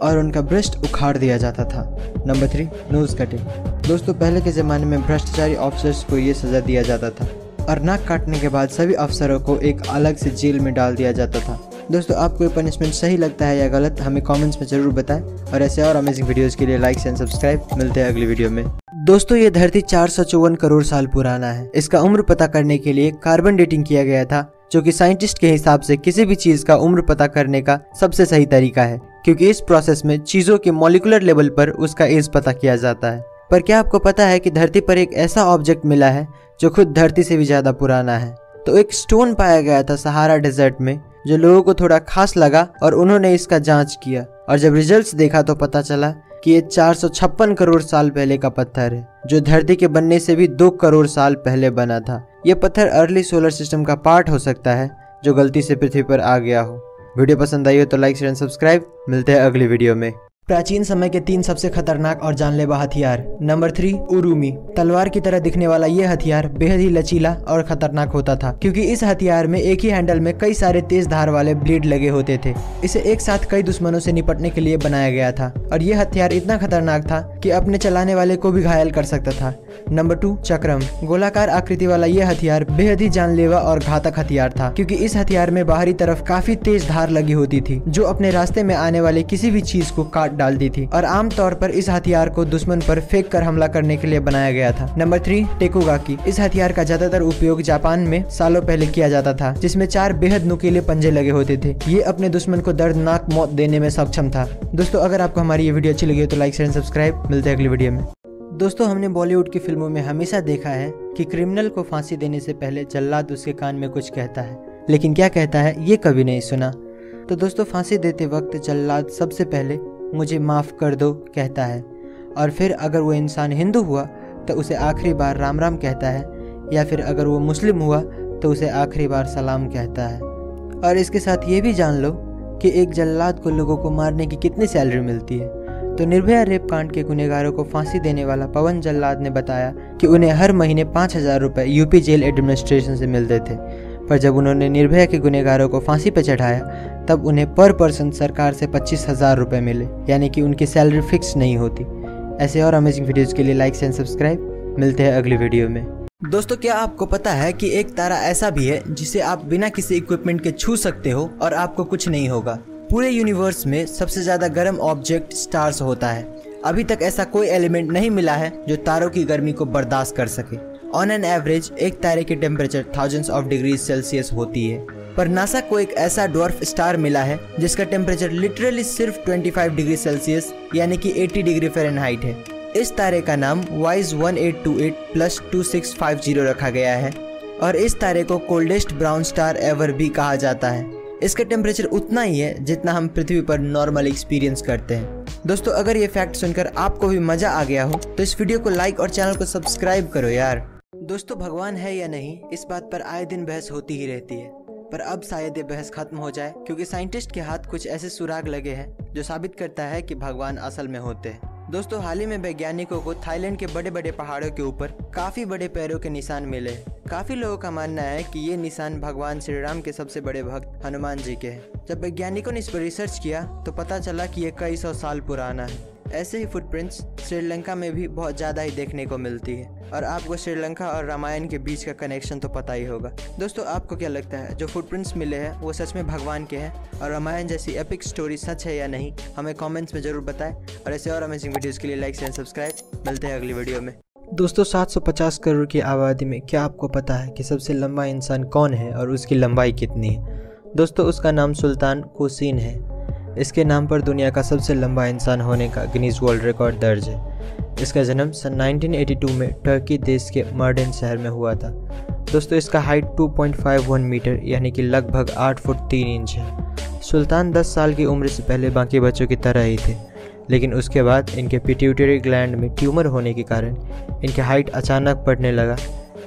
और उनका ब्रेस्ट उखाड़ दिया जाता था। Number 3 nose cutting. दोस्तों पहले के ज़माने में भ्रष्टाचारी ऑफिसर्स को ये सज़ा दिया जाता था और नाक काटने के बाद सभी अफसरों को एक अलग से जेल में डाल दिया जाता था। दोस्तों आपको ये पनिशमेंट सही लगता है या गलत? हमें कमेंट्स में ज़रूर बताएं और ऐसे और अमेजिंग वीडियोस के लिए लाइक एंड सब्सक्राइब। मिलते हैं अगली वीडियो में। दोस्तों ये धरती 454 करोड़ साल पुराना है। इसका उम्र पता करने के लिए कार्बन डेटिंग किया गया था, जो कि साइंटिस्ट के हिसाब से किसी भी चीज़ का उम्र पता करने का सबसे सही तरीका है, क्योंकि इस प्रोसेस में चीज़ों के मॉलिक्यूलर लेवल पर उसका एज पता किया जाता है। पर क्या आपको पता है कि धरती पर एक ऐसा ऑब्जेक्ट मिला है जो खुद धरती से भी ज़्यादा पुराना है? तो एक स्टोन पाया गया था सहारा डेजर्ट में जो लोगों को थोड़ा खास लगा और उन्होंने इसका जांच किया और जब रिजल्ट्स देखा तो पता चला कि ये 456 करोड़ साल पहले का पत्थर है जो धरती के बनने से भी 2 करोड़ साल पहले बना था। ये पत्थर अर्ली सोलर सिस्टम का पार्ट हो सकता है जो गलती से पृथ्वी पर आ गया हो। वीडियो पसंद आई हो तो लाइक शेयर एंड सब्सक्राइब। मिलते हैं अगली वीडियो में। प्राचीन समय के 3 सबसे खतरनाक और जानलेवा हथियार। नंबर 3, उरुमी। तलवार की तरह दिखने वाला यह हथियार बेहद ही लचीला और खतरनाक होता था क्योंकि इस हथियार में एक ही हैंडल में कई सारे तेज धार वाले ब्लेड लगे होते थे। इसे एक साथ कई दुश्मनों से निपटने के लिए बनाया गया था और यह हथियार इतना खतरनाक था कि अपने चलाने वाले को भी घायल कर सकता था। नंबर 2, चक्रम। गोलाकार आकृति वाला यह हथियार बेहद ही जानलेवा और घातक हथियार था क्योंकि इस हथियार में बाहरी तरफ काफी तेज धार लगी होती थी जो अपने रास्ते में आने वाले किसी भी चीज को काट डालती थी और आमतौर पर इस हथियार को दुश्मन पर फेंक कर हमला करने के लिए बनाया गया था। नंबर 3, टेकुगाकी। इस हथियार का ज्यादातर उपयोग जापान में सालों पहले किया जाता था जिसमें 4 बेहद नुकीले पंजे लगे होते थे। ये अपने दुश्मन को दर्दनाक मौत देने में सक्षम था। दोस्तों अगर आपको हमारी ये वीडियो अच्छी लगी हो तो लाइक शेयर एंड सब्सक्राइब। मिलते हैं अगली वीडियो में। दोस्तों हमने बॉलीवुड की फिल्मों में हमेशा देखा है कि क्रिमिनल को फांसी देने से पहले जल्लाद उसके कान में कुछ कहता है, लेकिन क्या कहता है ये कभी नहीं सुना। तो दोस्तों फांसी देते वक्त जल्लाद सबसे पहले मुझे माफ़ कर दो कहता है और फिर अगर वो इंसान हिंदू हुआ तो उसे आखिरी बार राम राम कहता है या फिर अगर वो मुस्लिम हुआ तो उसे आखिरी बार सलाम कहता है। और इसके साथ ये भी जान लो कि एक जल्लाद को लोगों को मारने की कितनी सैलरी मिलती है। तो निर्भया रेप कांड के गुनहगारों को फांसी देने वाला पवन जल्लाद ने बताया कि उन्हें हर महीने 5,000 रुपये यूपी जेल एडमिनिस्ट्रेशन से मिलते थे, पर जब उन्होंने निर्भया के गुनहगारों को फांसी पर चढ़ाया तब उन्हें पर पर्सन सरकार से 25,000 रुपये मिले, यानी कि उनकी सैलरी फिक्स नहीं होती। ऐसे और अमेजिंग वीडियोज़ के लिए लाइक एंड सब्सक्राइब। मिलते हैं अगली वीडियो में। दोस्तों क्या आपको पता है कि एक तारा ऐसा भी है जिसे आप बिना किसी इक्विपमेंट के छू सकते हो और आपको कुछ नहीं होगा। पूरे यूनिवर्स में सबसे ज्यादा गर्म ऑब्जेक्ट स्टार्स होता है। अभी तक ऐसा कोई एलिमेंट नहीं मिला है जो तारों की गर्मी को बर्दाश्त कर सके। ऑन एन एवरेज एक तारे की temperature thousands of degree Celsius होती है, पर नासा को एक ऐसा डॉर्फ स्टार मिला है जिसका टेम्परेचर लिटरली सिर्फ 25 डिग्री सेल्सियस यानी कि 80 डिग्री फ़ारेनहाइट है। इस तारे का नाम वाइज 1828+2650 रखा गया है और इस तारे को कोल्डेस्ट ब्राउन स्टार एवर भी कहा जाता है। इसका टेम्परेचर उतना ही है जितना हम पृथ्वी पर नॉर्मल एक्सपीरियंस करते हैं। दोस्तों अगर ये फैक्ट सुनकर आपको भी मजा आ गया हो तो इस वीडियो को लाइक और चैनल को सब्सक्राइब करो यार। दोस्तों भगवान है या नहीं इस बात पर आए दिन बहस होती ही रहती है, पर अब शायद ये बहस खत्म हो जाए क्योंकि साइंटिस्ट के हाथ कुछ ऐसे सुराग लगे हैं जो साबित करता है कि भगवान असल में होते हैं। दोस्तों हाल ही में वैज्ञानिकों को थाईलैंड के बड़े बड़े पहाड़ों के ऊपर काफी बड़े पैरों के निशान मिले। काफी लोगों का मानना है कि ये निशान भगवान श्री राम के सबसे बड़े भक्त हनुमान जी के हैं। जब वैज्ञानिकों ने इस पर रिसर्च किया तो पता चला कि ये कई 100 साल पुराना है। ऐसे ही फुटप्रिंट्स श्रीलंका में भी बहुत ज़्यादा ही देखने को मिलती है और आपको श्रीलंका और रामायण के बीच का कनेक्शन तो पता ही होगा। दोस्तों आपको क्या लगता है जो फुटप्रिंट्स मिले हैं वो सच में भगवान के हैं और रामायण जैसी एपिक स्टोरी सच है या नहीं, हमें कमेंट्स में ज़रूर बताएं। और ऐसे और अमेजिंग वीडियोज़ के लिए लाइक एंड सब्सक्राइब। मिलते हैं अगली वीडियो में। दोस्तों 750 करोड़ की आबादी में क्या आपको पता है कि सबसे लंबा इंसान कौन है और उसकी लंबाई कितनी है? दोस्तों उसका नाम सुल्तान कोसीन है। इसके नाम पर दुनिया का सबसे लंबा इंसान होने का गिनीज वर्ल्ड रिकॉर्ड दर्ज है। इसका जन्म सन 1982 में टर्की देश के मर्डेन शहर में हुआ था। दोस्तों इसका हाइट 2.51 मीटर यानी कि लगभग 8 फुट 3 इंच है। सुल्तान 10 साल की उम्र से पहले बाकी बच्चों की तरह ही थे, लेकिन उसके बाद इनके पिट्यूटरी ग्लैंड में ट्यूमर होने के कारण इनके हाइट अचानक बढ़ने लगा,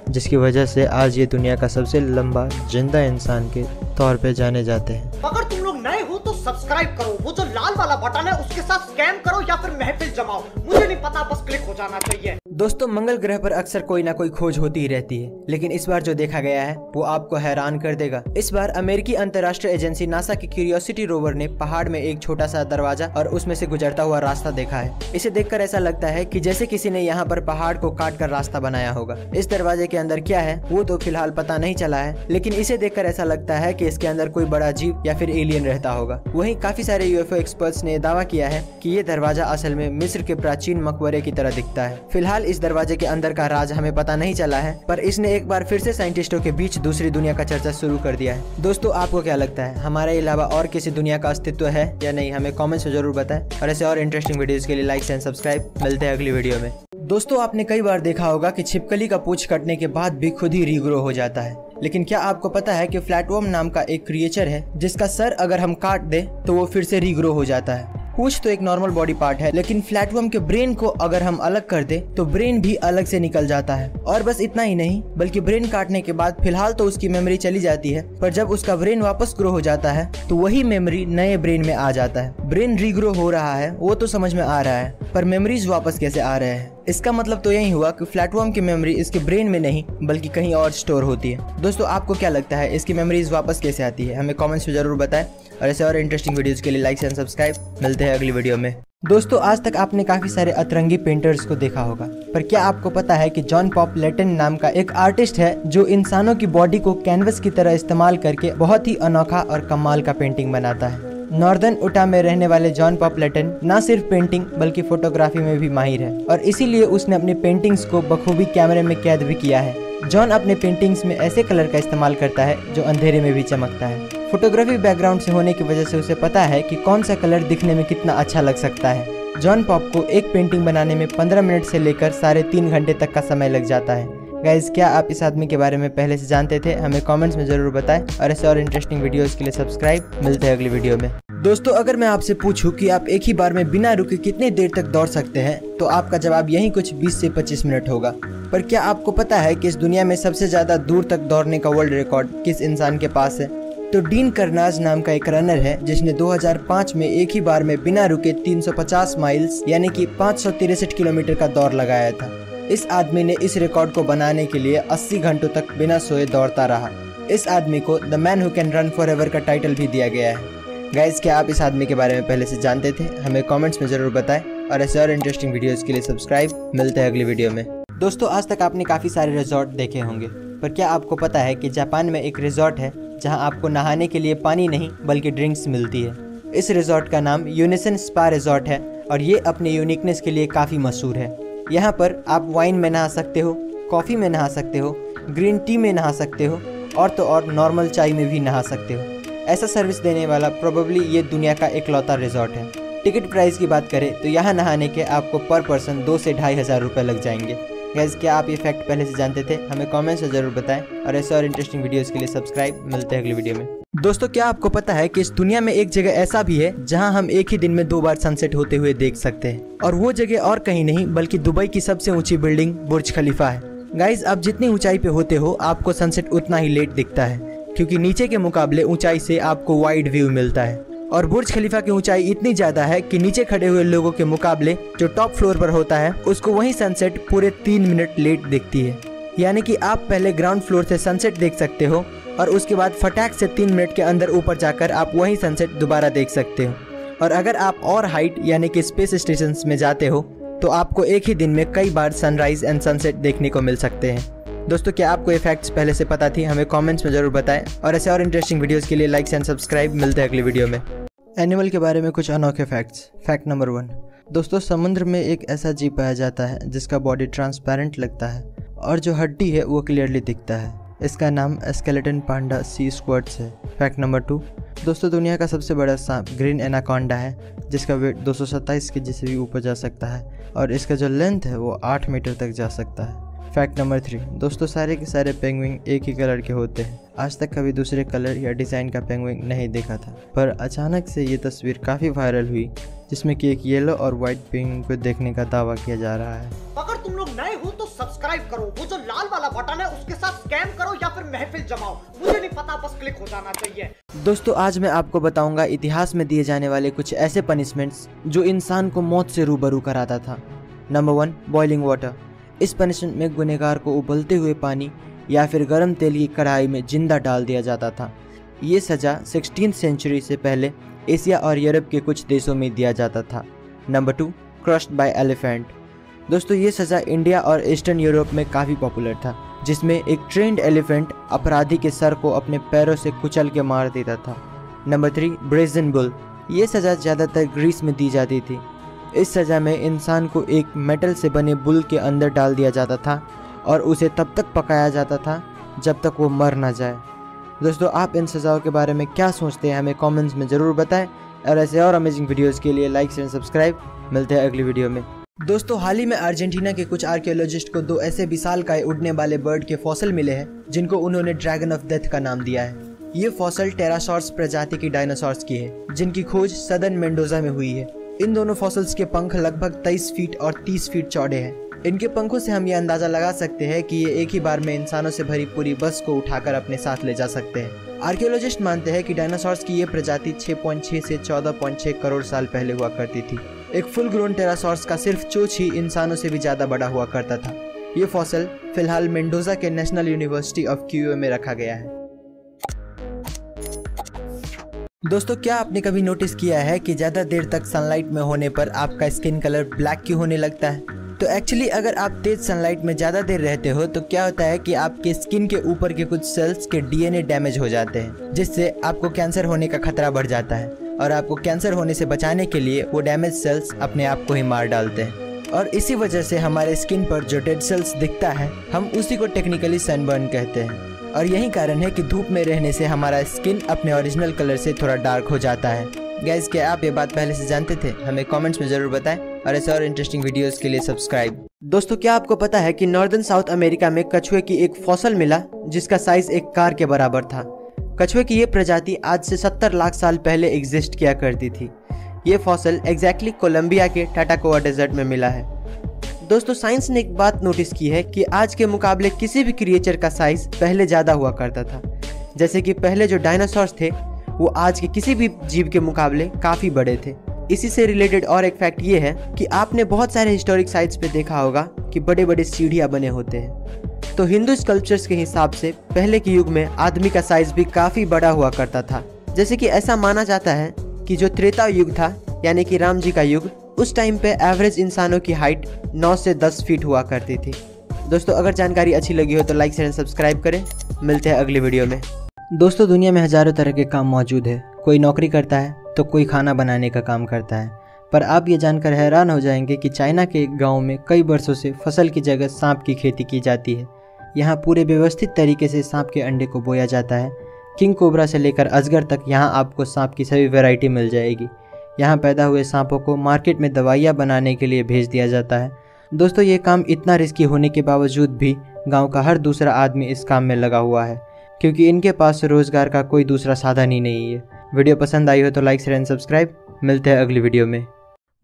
जिसकी वजह से आज ये दुनिया का सबसे लंबा जिंदा इंसान के तौर पे जाने जाते हैं। अगर तुम लोग नए हो तो सब्सक्राइब करो, वो जो लाल वाला बटन है उसके साथ स्कैम करो या फिर महफिल जमाओ, मुझे नहीं पता, बस क्लिक हो जाना चाहिए। दोस्तों मंगल ग्रह पर अक्सर कोई ना कोई खोज होती ही रहती है, लेकिन इस बार जो देखा गया है वो आपको हैरान कर देगा। इस बार अमेरिकी अंतर्राष्ट्रीय एजेंसी नासा की क्यूरियोसिटी रोवर ने पहाड़ में एक छोटा सा दरवाजा और उसमें से गुजरता हुआ रास्ता देखा है। इसे देखकर ऐसा लगता है कि जैसे किसी ने यहाँ पर पहाड़ को काट कर रास्ता बनाया होगा। इस दरवाजे के अंदर क्या है वो तो फिलहाल पता नहीं चला है, लेकिन इसे देखकर ऐसा लगता है कि इसके अंदर कोई बड़ा जीव या फिर एलियन रहता होगा। वहीं काफी सारे यूएफओ एक्सपर्ट्स ने दावा किया है कि ये दरवाजा असल में मिस्र के प्राचीन मकबरे की तरह दिखता है। फिलहाल इस दरवाजे के अंदर का राज हमें पता नहीं चला है, पर इसने एक बार फिर से साइंटिस्टों के बीच दूसरी दुनिया का चर्चा शुरू कर दिया है। दोस्तों आपको क्या लगता है हमारे अलावा और किसी दुनिया का अस्तित्व है या नहीं, हमें कमेंट्स में जरूर बताएं। और ऐसे और इंटरेस्टिंग वीडियोस के लिए लाइक एंड सब्सक्राइब। मिलते हैं अगली वीडियो में। दोस्तों आपने कई बार देखा होगा कि छिपकली का पूंछ कटने के बाद भी खुद ही रीग्रो हो जाता है। लेकिन क्या आपको पता है कि फ्लैटवर्म नाम का एक क्रिएचर है जिसका सर अगर हम काट दे तो वो फिर से रीग्रो हो जाता है। पूंछ तो एक नॉर्मल बॉडी पार्ट है, लेकिन फ्लैटवर्म के ब्रेन को अगर हम अलग कर दे तो ब्रेन भी अलग से निकल जाता है। और बस इतना ही नहीं, बल्कि ब्रेन काटने के बाद फिलहाल तो उसकी मेमोरी चली जाती है, पर जब उसका ब्रेन वापस ग्रो हो जाता है तो वही मेमोरी नए ब्रेन में आ जाता है। ब्रेन रीग्रो हो रहा है वो तो समझ में आ रहा है, पर मेमोरीज वापस कैसे आ रहे हैं? इसका मतलब तो यही हुआ कि फ्लैटवर्म की मेमोरी इसके ब्रेन में नहीं बल्कि कहीं और स्टोर होती है। दोस्तों, आपको क्या लगता है इसकी मेमोरीज वापस कैसे आती है? हमें कमेंट्स में जरूर बताएं, और ऐसे और इंटरेस्टिंग वीडियोस के लिए लाइक एंड सब्सक्राइब। मिलते हैं अगली वीडियो में। दोस्तों, आज तक आपने काफी सारे अतरंगी पेंटर्स को देखा होगा, पर क्या आपको पता है कि जॉन पॉप लेटन नाम का एक आर्टिस्ट है जो इंसानों की बॉडी को कैनवस की तरह इस्तेमाल करके बहुत ही अनोखा और कमाल का पेंटिंग बनाता है। नॉर्दर्न उटा में रहने वाले जॉन पॉप लेटन न सिर्फ पेंटिंग बल्कि फोटोग्राफी में भी माहिर है, और इसीलिए उसने अपनी पेंटिंग्स को बखूबी कैमरे में कैद भी किया है। जॉन अपने पेंटिंग्स में ऐसे कलर का इस्तेमाल करता है जो अंधेरे में भी चमकता है। फोटोग्राफी बैकग्राउंड से होने की वजह से उसे पता है कि कौन सा कलर दिखने में कितना अच्छा लग सकता है। जॉन पॉप को एक पेंटिंग बनाने में 15 मिनट से लेकर 3.5 घंटे तक का समय लग जाता है। गाइज, क्या आप इस आदमी के बारे में पहले से जानते थे? हमें कमेंट्स में जरूर बताएं, और ऐसे और इंटरेस्टिंग वीडियोस के लिए सब्सक्राइब। मिलते हैं अगली वीडियो में। दोस्तों, अगर मैं आपसे पूछूं कि आप एक ही बार में बिना रुके कितनी देर तक दौड़ सकते हैं, तो आपका जवाब यही कुछ 20 से 25 मिनट होगा। पर क्या आपको पता है कि इस दुनिया में सबसे ज्यादा दूर तक दौड़ने का वर्ल्ड रिकॉर्ड किस इंसान के पास है? तो डीन कर्नाज नाम का एक रनर है जिसने 2005 में एक ही बार में बिना रुके 350 माइल्स यानी कि 563 किलोमीटर का दौड़ लगाया था। इस आदमी ने इस रिकॉर्ड को बनाने के लिए 80 घंटों तक बिना सोए दौड़ता रहा। इस आदमी को the man who can run for ever का टाइटल भी दिया गया है। गाइज, क्या आप इस आदमी के बारे में पहले से जानते थे? हमें कमेंट्स में जरूर बताएं, और ऐसे और इंटरेस्टिंग वीडियोस के लिए सब्सक्राइब। मिलते हैं अगली वीडियो में। दोस्तों, आज तक आपने काफ़ी सारे रिजॉर्ट देखे होंगे, पर क्या आपको पता है कि जापान में एक रिजॉर्ट है जहां आपको नहाने के लिए पानी नहीं बल्कि ड्रिंक्स मिलती है? इस रिजॉर्ट का नाम यूनिसन स्पा रिजॉर्ट है, और ये अपने यूनिकनेस के लिए काफ़ी मशहूर है। यहाँ पर आप वाइन में नहा सकते हो, कॉफ़ी में नहा सकते हो, ग्रीन टी में नहा सकते हो, और तो और नॉर्मल चाय में भी नहा सकते हो। ऐसा सर्विस देने वाला प्रोबेबली ये दुनिया का इकलौता रिजॉर्ट है। टिकट प्राइस की बात करें तो यहाँ नहाने के आपको पर पर्सन 2 से 2,500 रुपये लग जाएंगे। गाइस, क्या आप ये फैक्ट पहले से जानते थे? हमें कमेंट्स में जरूर बताएं, और ऐसे और इंटरेस्टिंग वीडियोस के लिए सब्सक्राइब। मिलते हैं अगली वीडियो में। दोस्तों, क्या आपको पता है कि इस दुनिया में एक जगह ऐसा भी है जहां हम एक ही दिन में 2 बार सनसेट होते हुए देख सकते हैं, और वो जगह और कहीं नहीं बल्कि दुबई की सबसे ऊंची बिल्डिंग बुर्ज खलीफा है। गाइस, आप जितनी ऊंचाई पे होते हो आपको सनसेट उतना ही लेट दिखता है, क्योंकि नीचे के मुकाबले ऊंचाई से आपको वाइड व्यू मिलता है। और बुर्ज खलीफा की ऊंचाई इतनी ज्यादा है कि नीचे खड़े हुए लोगों के मुकाबले जो टॉप फ्लोर पर होता है उसको वही सनसेट पूरे 3 मिनट लेट दिखती है। यानी कि आप पहले ग्राउंड फ्लोर से सनसेट देख सकते हो, और उसके बाद फटाक से 3 मिनट के अंदर ऊपर जाकर आप वही सनसेट दोबारा देख सकते हो। और अगर आप और हाइट यानी कि स्पेस स्टेशन में जाते हो तो आपको एक ही दिन में कई बार सनराइज एंड सनसेट देखने को मिल सकते हैं। दोस्तों, क्या आपको ये फैक्ट्स पहले से पता थी? हमें कमेंट्स में जरूर बताएं, और ऐसे और इंटरेस्टिंग वीडियोस के लिए लाइक एंड सब्सक्राइब। मिलते हैं अगली वीडियो में। एनिमल के बारे में कुछ अनोखे फैक्ट्स। Fact number 1। दोस्तों, समुद्र में एक ऐसा जीव पाया जाता है जिसका बॉडी ट्रांसपेरेंट लगता है, और जो हड्डी है वो क्लियरली दिखता है। इसका नाम स्केलेटन पांडा सी स्क्वाड्स है। Fact number 2। दोस्तों, दुनिया का सबसे बड़ा सांप ग्रीन एनाकोंडा है, जिसका वेट 227 केजी से भी ऊपर जा सकता है, और इसका जो लेंथ है वो 8 मीटर तक जा सकता है। Fact number 3। दोस्तों, सारे के सारे पेंगुइन एक ही कलर के होते हैं। आज तक कभी दूसरे कलर या डिज़ाइन का पेंगुइन नहीं देखा था, पर अचानक से ये तस्वीर काफ़ी वायरल हुई, जिसमें कि एक येलो और वाइट पेंगुइन को देखने का दावा किया जा रहा है। अगर तुम लोग नए हो तो सब्सक्राइब करो, वो जो लाल वाला बटन है उसके साथ स्कैम करो या फिर महफिल जमाओ, मुझे नहीं पता, बस क्लिक हो जाना चाहिए। दोस्तों, आज मैं आपको बताऊंगा इतिहास में दिए जाने वाले कुछ ऐसे पनिशमेंट्स जो इंसान को मौत से रूबरू कराता था। Number 1, boiling water. इस पनिशमेंट में गुनहगार को उबलते हुए पानी या फिर गर्म तेल की कढ़ाई में जिंदा डाल दिया जाता था। ये सज़ा 16वीं सेंचुरी से पहले एशिया और यूरोप के कुछ देशों में दिया जाता था। Number 2, crushed bye elephant. दोस्तों, ये सज़ा इंडिया और ईस्टर्न यूरोप में काफ़ी पॉपुलर था, जिसमें एक ट्रेंड एलिफेंट अपराधी के सर को अपने पैरों से कुचल के मार देता था। Number 3, brazen bull. ये सज़ा ज़्यादातर ग्रीस में दी जाती थी। इस सज़ा में इंसान को एक मेटल से बने बुल के अंदर डाल दिया जाता था और उसे तब तक पकाया जाता था जब तक वो मर ना जाए। दोस्तों, आप इन सज़ाओं के बारे में क्या सोचते हैं? हमें कमेंट्स में ज़रूर बताएं, और ऐसे और अमेजिंग वीडियोस के लिए लाइक एंड सब्सक्राइब। मिलते हैं अगली वीडियो में। दोस्तों हाल ही में अर्जेंटीना के कुछ आर्कियोलॉजिस्ट को 2 ऐसे विशालकाय उड़ने वाले बर्ड के फॉसिल मिले हैं जिनको उन्होंने ड्रैगन ऑफ डेथ का नाम दिया है। ये फॉसिल टेरासॉर्स प्रजाति की डायनासोर्स की है जिनकी खोज सदर्न मेंडोजा में हुई है। इन दोनों फॉसिल्स के पंख लगभग 23 फीट और 30 फीट चौड़े हैं। इनके पंखों से हम ये अंदाजा लगा सकते हैं कि ये एक ही बार में इंसानों से भरी पूरी बस को उठाकर अपने साथ ले जा सकते हैं। आर्कियोलॉजिस्ट मानते हैं कि डायनासोर्स की ये प्रजाति 6.6 से 14.6 करोड़ साल पहले हुआ करती थी। एक फुल ग्रोन टेरासॉर्स का सिर्फ चोंच ही इंसानों से भी ज्यादा बड़ा हुआ करता था। ये फॉसिल फिलहाल मेंडोजा के नेशनल यूनिवर्सिटी ऑफ क्यूओ में रखा गया है। दोस्तों क्या आपने कभी नोटिस किया है कि ज़्यादा देर तक सनलाइट में होने पर आपका स्किन कलर ब्लैक क्यों होने लगता है? तो एक्चुअली अगर आप तेज सनलाइट में ज़्यादा देर रहते हो तो क्या होता है कि आपके स्किन के ऊपर के कुछ सेल्स के डीएनए डैमेज हो जाते हैं, जिससे आपको कैंसर होने का खतरा बढ़ जाता है और आपको कैंसर होने से बचाने के लिए वो डैमेज सेल्स अपने आप को ही मार डालते हैं। और इसी वजह से हमारे स्किन पर जो डेड सेल्स दिखता है हम उसी को टेक्निकली सनबर्न कहते हैं। और यही कारण है कि धूप में रहने से हमारा स्किन अपने ओरिजिनल कलर से थोड़ा डार्क हो जाता है। गाइस क्या आप ये बात पहले से जानते थे? हमें कमेंट्स में ज़रूर बताएं और ऐसे और इंटरेस्टिंग वीडियोस के लिए सब्सक्राइब। दोस्तों क्या आपको पता है कि नॉर्दर्न साउथ अमेरिका में कछुए की एक फॉसिल मिला जिसका साइज एक कार के बराबर था। कछुए की ये प्रजाति आज से 70 लाख साल पहले एग्जिस्ट किया करती थी। ये फॉसिल एग्जैक्टली कोलंबिया के टाटाकोआ डेजर्ट में मिला है। दोस्तों साइंस ने एक बात नोटिस की है कि आज के मुकाबले किसी भी क्रिएचर का साइज पहले ज़्यादा हुआ करता था। जैसे कि पहले जो डायनासोर्स थे वो आज के किसी भी जीव के मुकाबले काफ़ी बड़े थे। इसी से रिलेटेड और एक फैक्ट ये है कि आपने बहुत सारे हिस्टोरिक साइट्स पे देखा होगा कि बड़े बड़े सीढ़ियाँ बने होते हैं। तो हिंदू स्कल्पचर्स के हिसाब से पहले के युग में आदमी का साइज भी काफ़ी बड़ा हुआ करता था। जैसे कि ऐसा माना जाता है कि जो त्रेता युग था यानी कि राम जी का युग, उस टाइम पे एवरेज इंसानों की हाइट 9 से 10 फीट हुआ करती थी। दोस्तों अगर जानकारी अच्छी लगी हो तो लाइक शेयर एंड सब्सक्राइब करें। मिलते हैं अगली वीडियो में। दोस्तों दुनिया में हज़ारों तरह के काम मौजूद है। कोई नौकरी करता है तो कोई खाना बनाने का काम करता है। पर आप ये जानकर हैरान हो जाएंगे कि चाइना के एक गाँव में कई वर्षों से फसल की जगह सांप की खेती की जाती है। यहाँ पूरे व्यवस्थित तरीके से सांप के अंडे को बोया जाता है। किंग कोबरा से लेकर अजगर तक यहाँ आपको सांप की सभी वैरायटी मिल जाएगी। यहाँ पैदा हुए सांपों को मार्केट में दवाइयाँ बनाने के लिए भेज दिया जाता है। दोस्तों ये काम इतना रिस्की होने के बावजूद भी गांव का हर दूसरा आदमी इस काम में लगा हुआ है, क्योंकि इनके पास रोज़गार का कोई दूसरा साधन ही नहीं है। वीडियो पसंद आई हो तो लाइक शेयर एंड सब्सक्राइब। मिलते हैं अगली वीडियो में।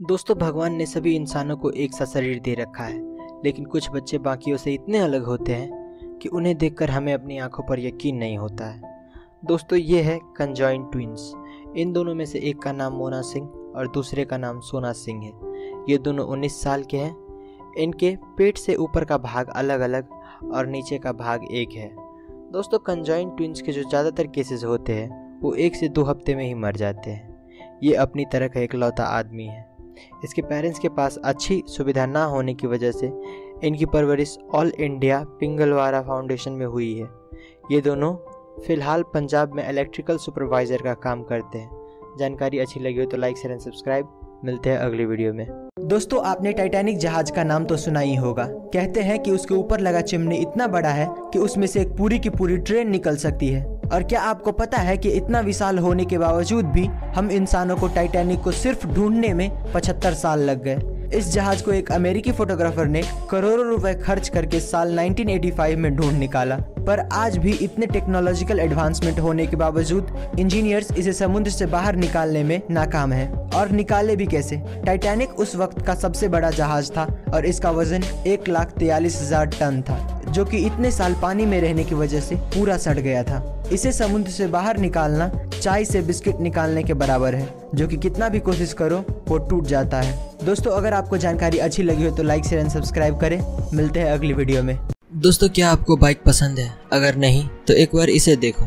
दोस्तों भगवान ने सभी इंसानों को एक सा शरीर दे रखा है, लेकिन कुछ बच्चे बाकियों से इतने अलग होते हैं कि उन्हें देखकर हमें अपनी आंखों पर यकीन नहीं होता है। दोस्तों ये है कंजॉइंट ट्विंस। इन दोनों में से एक का नाम मोना सिंह और दूसरे का नाम सोना सिंह है। ये दोनों 19 साल के हैं। इनके पेट से ऊपर का भाग अलग अलग और नीचे का भाग एक है। दोस्तों कंजॉइंट ट्विंस के जो ज़्यादातर केसेस होते हैं वो 1 से 2 हफ्ते में ही मर जाते हैं। ये अपनी तरह का इकलौता आदमी है। इसके पेरेंट्स के पास अच्छी सुविधा ना होने की वजह से इनकी परवरिश ऑल इंडिया पिंगलवारा फाउंडेशन में हुई है। ये दोनों फिलहाल पंजाब में इलेक्ट्रिकल सुपरवाइज़र का काम करते हैं। जानकारी अच्छी लगी हो तो लाइक शेयर एंड सब्सक्राइब। मिलते हैं अगली वीडियो में। दोस्तों आपने टाइटैनिक जहाज का नाम तो सुना ही होगा। कहते हैं कि उसके ऊपर लगा चिमनी इतना बड़ा है कि उसमें से एक पूरी की पूरी ट्रेन निकल सकती है। और क्या आपको पता है कि इतना विशाल होने के बावजूद भी हम इंसानों को टाइटैनिक को सिर्फ ढूंढने में 75 साल लग गए। इस जहाज को एक अमेरिकी फोटोग्राफर ने करोड़ों रुपए खर्च करके साल 1985 में ढूंढ निकाला। पर आज भी इतने टेक्नोलॉजिकल एडवांसमेंट होने के बावजूद इंजीनियर्स इसे समुद्र से बाहर निकालने में नाकाम है। और निकाले भी कैसे? टाइटैनिक उस वक्त का सबसे बड़ा जहाज था और इसका वजन 1,43,000 टन था, जो कि इतने साल पानी में रहने की वजह से पूरा सड़ गया था। इसे समुद्र से बाहर निकालना चाय से बिस्किट निकालने के बराबर है, जो कि कितना भी कोशिश करो वो टूट जाता है। दोस्तों अगर आपको जानकारी अच्छी लगी हो तो लाइक शेयर एंड सब्सक्राइब करें। मिलते हैं अगली वीडियो में। दोस्तों क्या आपको बाइक पसंद है? अगर नहीं तो एक बार इसे देखो।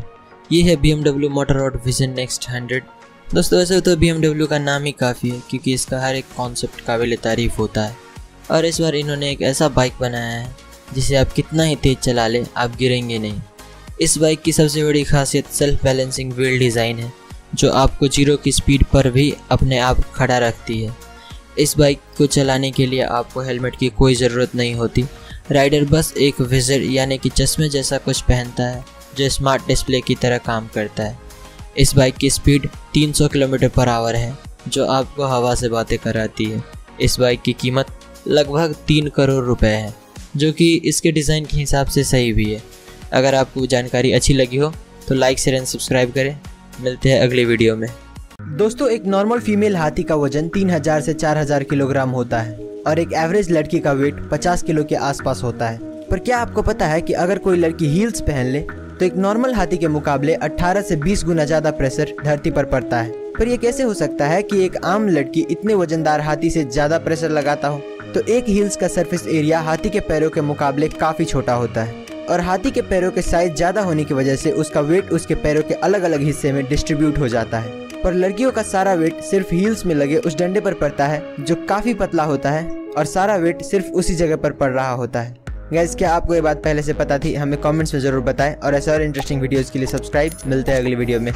ये है BMW मोटोरॉड विजन नेक्स्ट 100। दोस्तों वैसे तो BMW का नाम ही काफ़ी है, क्योंकि इसका हर एक कॉन्सेप्ट काबिल तारीफ़ होता है। और इस बार इन्होंने एक ऐसा बाइक बनाया है जिसे आप कितना ही तेज़ चला ले आप गिरेंगे नहीं। इस बाइक की सबसे बड़ी खासियत सेल्फ बैलेंसिंग व्हील डिज़ाइन है, जो आपको 0 की स्पीड पर भी अपने आप खड़ा रखती है। इस बाइक को चलाने के लिए आपको हेलमेट की कोई ज़रूरत नहीं होती। राइडर बस एक विज़र यानी कि चश्मे जैसा कुछ पहनता है, जो स्मार्ट डिस्प्ले की तरह काम करता है। इस बाइक की स्पीड 300 किलोमीटर पर आवर है, जो आपको हवा से बातें कराती है। इस बाइक की कीमत लगभग 3 करोड़ रुपए है, जो कि इसके डिज़ाइन के हिसाब से सही भी है। अगर आपको जानकारी अच्छी लगी हो तो लाइक शेयर एंड सब्सक्राइब करें। मिलते हैं अगले वीडियो में। दोस्तों, एक नॉर्मल फीमेल हाथी का वजन 3000 से 4000 किलोग्राम होता है और एक एवरेज लड़की का वेट 50 किलो के आसपास होता है। पर क्या आपको पता है कि अगर कोई लड़की हील्स पहन ले तो एक नॉर्मल हाथी के मुकाबले 18 से 20 गुना ज्यादा प्रेशर धरती पर पड़ता है। पर यह कैसे हो सकता है कि एक आम लड़की इतने वजनदार हाथी से ज्यादा प्रेशर लगाता हो? तो एक हील्स का सरफेस एरिया हाथी के पैरों के मुकाबले काफी छोटा होता है और हाथी के पैरों के साइज ज्यादा होने की वजह से उसका वेट उसके पैरों के अलग अलग हिस्से में डिस्ट्रीब्यूट हो जाता है। पर लड़कियों का सारा वेट सिर्फ हील्स में लगे उस डंडे पर पड़ता है जो काफी पतला होता है और सारा वेट सिर्फ उसी जगह पर पड़ रहा होता है। गाइस, क्या आपको ये बात पहले से पता थी? हमें कमेंट्स में जरूर बताएं और ऐसे और इंटरेस्टिंग वीडियोस के लिए सब्सक्राइब। मिलते हैं अगली वीडियो में।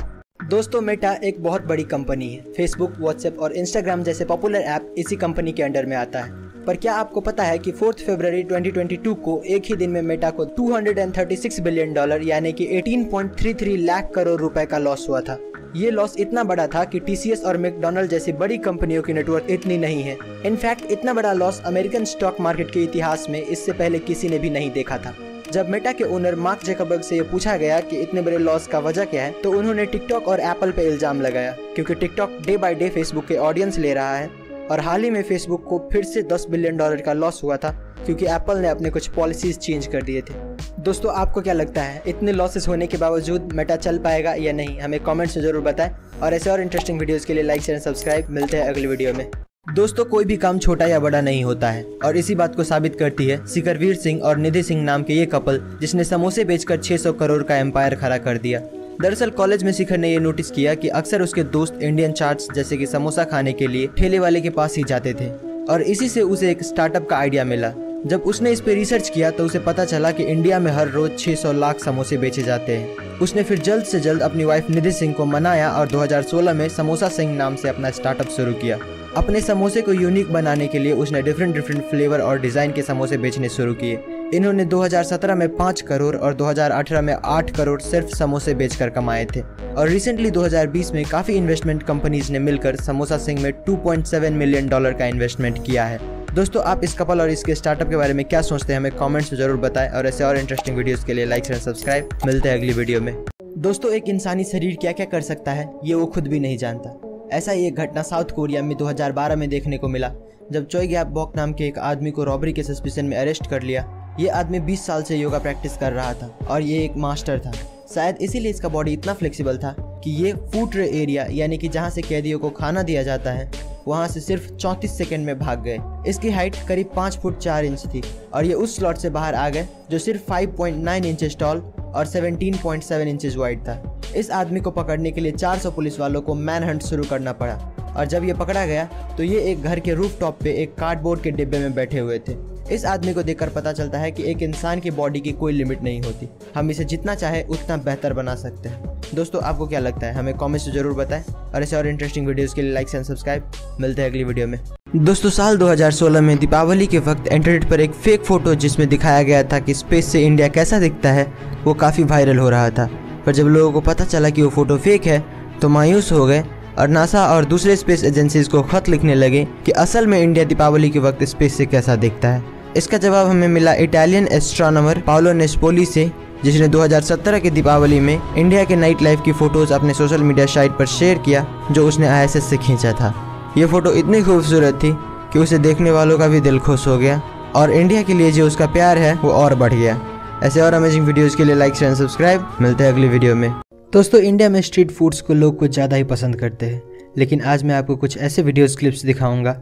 दोस्तों, मेटा एक बहुत बड़ी कंपनी है। फेसबुक, व्हाट्सएप और इंस्टाग्राम जैसे पॉपुलर ऐप इसी कंपनी के अंडर में आता है। पर क्या आपको पता है कि 4 फरवरी 2022 को एक ही दिन में मेटा को $236 बिलियन यानी कि 18.33 लाख करोड़ रुपए का लॉस हुआ था। ये लॉस इतना बड़ा था कि TCS और मैकडॉनल्ड जैसी बड़ी कंपनियों की नेटवर्क इतनी नहीं है। इनफैक्ट इतना बड़ा लॉस अमेरिकन स्टॉक मार्केट के इतिहास में इससे पहले किसी ने भी नहीं देखा था। जब मेटा के ओनर मार्क ज़करबर्ग से ये पूछा गया कि इतने बड़े लॉस का वजह क्या है, तो उन्होंने टिकटॉक और एप्पल पे इल्जाम लगाया, क्योंकि TikTok day by day Facebook के ऑडियंस ले रहा है और हाल ही में फेसबुक को फिर से $10 बिलियन का लॉस हुआ था क्योंकि एप्पल ने अपने कुछ पॉलिसीज चेंज कर दिए थे। दोस्तों, आपको क्या लगता है इतने लॉसेस होने के बावजूद मेटा चल पाएगा या नहीं? हमें कमेंट्स में जरूर बताएं और ऐसे और इंटरेस्टिंग वीडियोस के लिए लाइक शेयर सब्सक्राइब। मिलते हैं अगली वीडियो में। दोस्तों, कोई भी काम छोटा या बड़ा नहीं होता है और इसी बात को साबित करती है शिखरवीर सिंह और निधि सिंह नाम के ये कपल, जिसने समोसे बेचकर 600 करोड़ का एम्पायर खड़ा कर दिया। दरअसल कॉलेज में शिखर ने ये नोटिस किया कि अक्सर उसके दोस्त इंडियन चाट्स जैसे कि समोसा खाने के लिए ठेले वाले के पास ही जाते थे और इसी से उसे एक स्टार्टअप का आइडिया मिला। जब उसने इस पे रिसर्च किया तो उसे पता चला कि इंडिया में हर रोज 600 लाख समोसे बेचे जाते हैं। उसने फिर जल्द से जल्द अपनी वाइफ निधि सिंह को मनाया और 2016 में समोसा सिंह नाम से अपना स्टार्टअप शुरू किया। अपने समोसे को यूनिक बनाने के लिए उसने डिफरेंट फ्लेवर और डिज़ाइन के समोसे बेचने शुरू किए। इन्होंने 2017 में 5 करोड़ और 2018 में 8 करोड़ सिर्फ समोसे बेचकर कमाए थे और रिसेंटली 2020 में काफ़ी इन्वेस्टमेंट कंपनीज ने मिलकर समोसा सिंह में $2.7 मिलियन का इन्वेस्टमेंट किया है। दोस्तों, आप इस कपल और इसके स्टार्टअप के बारे में क्या सोचते हैं? हमें कमेंट्स में जरूर बताएं और ऐसे और इंटरेस्टिंग वीडियोस के लिए लाइक शेयर सब्सक्राइब। मिलते हैं अगली वीडियो में। दोस्तों, एक इंसानी शरीर क्या क्या कर सकता है ये वो खुद भी नहीं जानता। ऐसा ही एक घटना साउथ कोरिया में 2012 में देखने को मिला, जब चोई गैप बॉक नाम के एक आदमी को रॉबरी के सस्पिशन में अरेस्ट कर लिया। ये आदमी 20 साल से योगा प्रैक्टिस कर रहा था और ये एक मास्टर था। शायद इसीलिए इसका बॉडी इतना फ्लेक्सिबल था कि ये फूड ट्रे एरिया यानी कि जहाँ से कैदियों को खाना दिया जाता है वहाँ से सिर्फ 34 सेकंड में भाग गए। इसकी हाइट करीब 5 फुट 4 इंच थी और ये उस स्लॉट से बाहर आ गए जो सिर्फ 5.9 इंचेस टॉल और 17.7 इंचेस वाइड था। इस आदमी को पकड़ने के लिए 400 पुलिस वालों को मैन हंट शुरू करना पड़ा और जब ये पकड़ा गया तो ये एक घर के रूफ टॉप पे एक कार्डबोर्ड के डिब्बे में बैठे हुए थे। इस आदमी को देखकर पता चलता है कि एक इंसान की बॉडी की कोई लिमिट नहीं होती, हम इसे जितना चाहे उतना बेहतर बना सकते हैं। दोस्तों, आपको क्या लगता है? हमें कमेंट्स में जरूर बताएं और ऐसे और इंटरेस्टिंग वीडियोस के लिए लाइक एंड सब्सक्राइब। मिलते हैं अगली वीडियो में। दोस्तों, साल 2016 में दीपावली के वक्त इंटरनेट पर एक फेक फोटो जिसमें दिखाया गया था कि स्पेस से इंडिया कैसा दिखता है वो काफ़ी वायरल हो रहा था। पर जब लोगों को पता चला कि वो फोटो फेक है तो मायूस हो गए और नासा और दूसरे स्पेस एजेंसीज को खत लिखने लगे कि असल में इंडिया दीपावली के वक्त स्पेस से कैसा दिखता है। इसका जवाब हमें मिला इटालियन एस्ट्रोनॉमर पाओलो नेस्पोली से, जिसने 2017 के दीपावली में इंडिया के नाइट लाइफ की फ़ोटोज़ अपने सोशल मीडिया साइट पर शेयर किया जो उसने ISS से खींचा था। ये फ़ोटो इतनी खूबसूरत थी कि उसे देखने वालों का भी दिल खुश हो गया और इंडिया के लिए जो उसका प्यार है वो और बढ़ गया। ऐसे और अमेजिंग वीडियोज़ के लिए लाइक शेयर सब्सक्राइब। मिलते हैं अगली वीडियो में। दोस्तों, इंडिया में स्ट्रीट फूड्स को लोग कुछ ज़्यादा ही पसंद करते हैं, लेकिन आज मैं आपको कुछ ऐसे वीडियोज़ क्लिप्स दिखाऊंगा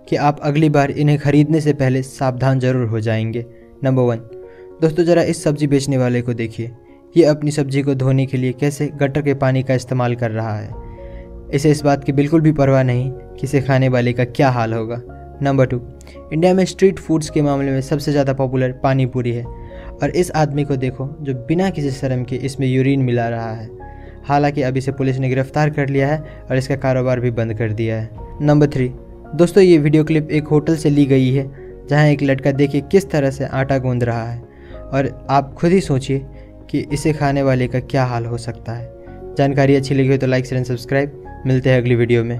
कि आप अगली बार इन्हें खरीदने से पहले सावधान जरूर हो जाएंगे। नंबर 1, दोस्तों ज़रा इस सब्ज़ी बेचने वाले को देखिए। ये अपनी सब्ज़ी को धोने के लिए कैसे गटर के पानी का इस्तेमाल कर रहा है। इसे इस बात की बिल्कुल भी परवाह नहीं कि इसे खाने वाले का क्या हाल होगा। नंबर 2, इंडिया में स्ट्रीट फूड्स के मामले में सबसे ज़्यादा पॉपुलर पानी पूरी है और इस आदमी को देखो जो बिना किसी शर्म के इसमें यूरिन मिला रहा है। हालांकि अब इसे पुलिस ने गिरफ्तार कर लिया है और इसका कारोबार भी बंद कर दिया है। नंबर 3, दोस्तों ये वीडियो क्लिप एक होटल से ली गई है जहां एक लड़का देखिए किस तरह से आटा गूंद रहा है और आप खुद ही सोचिए कि इसे खाने वाले का क्या हाल हो सकता है। जानकारी अच्छी लगी हो तो लाइक शेयर एंड सब्सक्राइब। मिलते हैं अगली वीडियो में।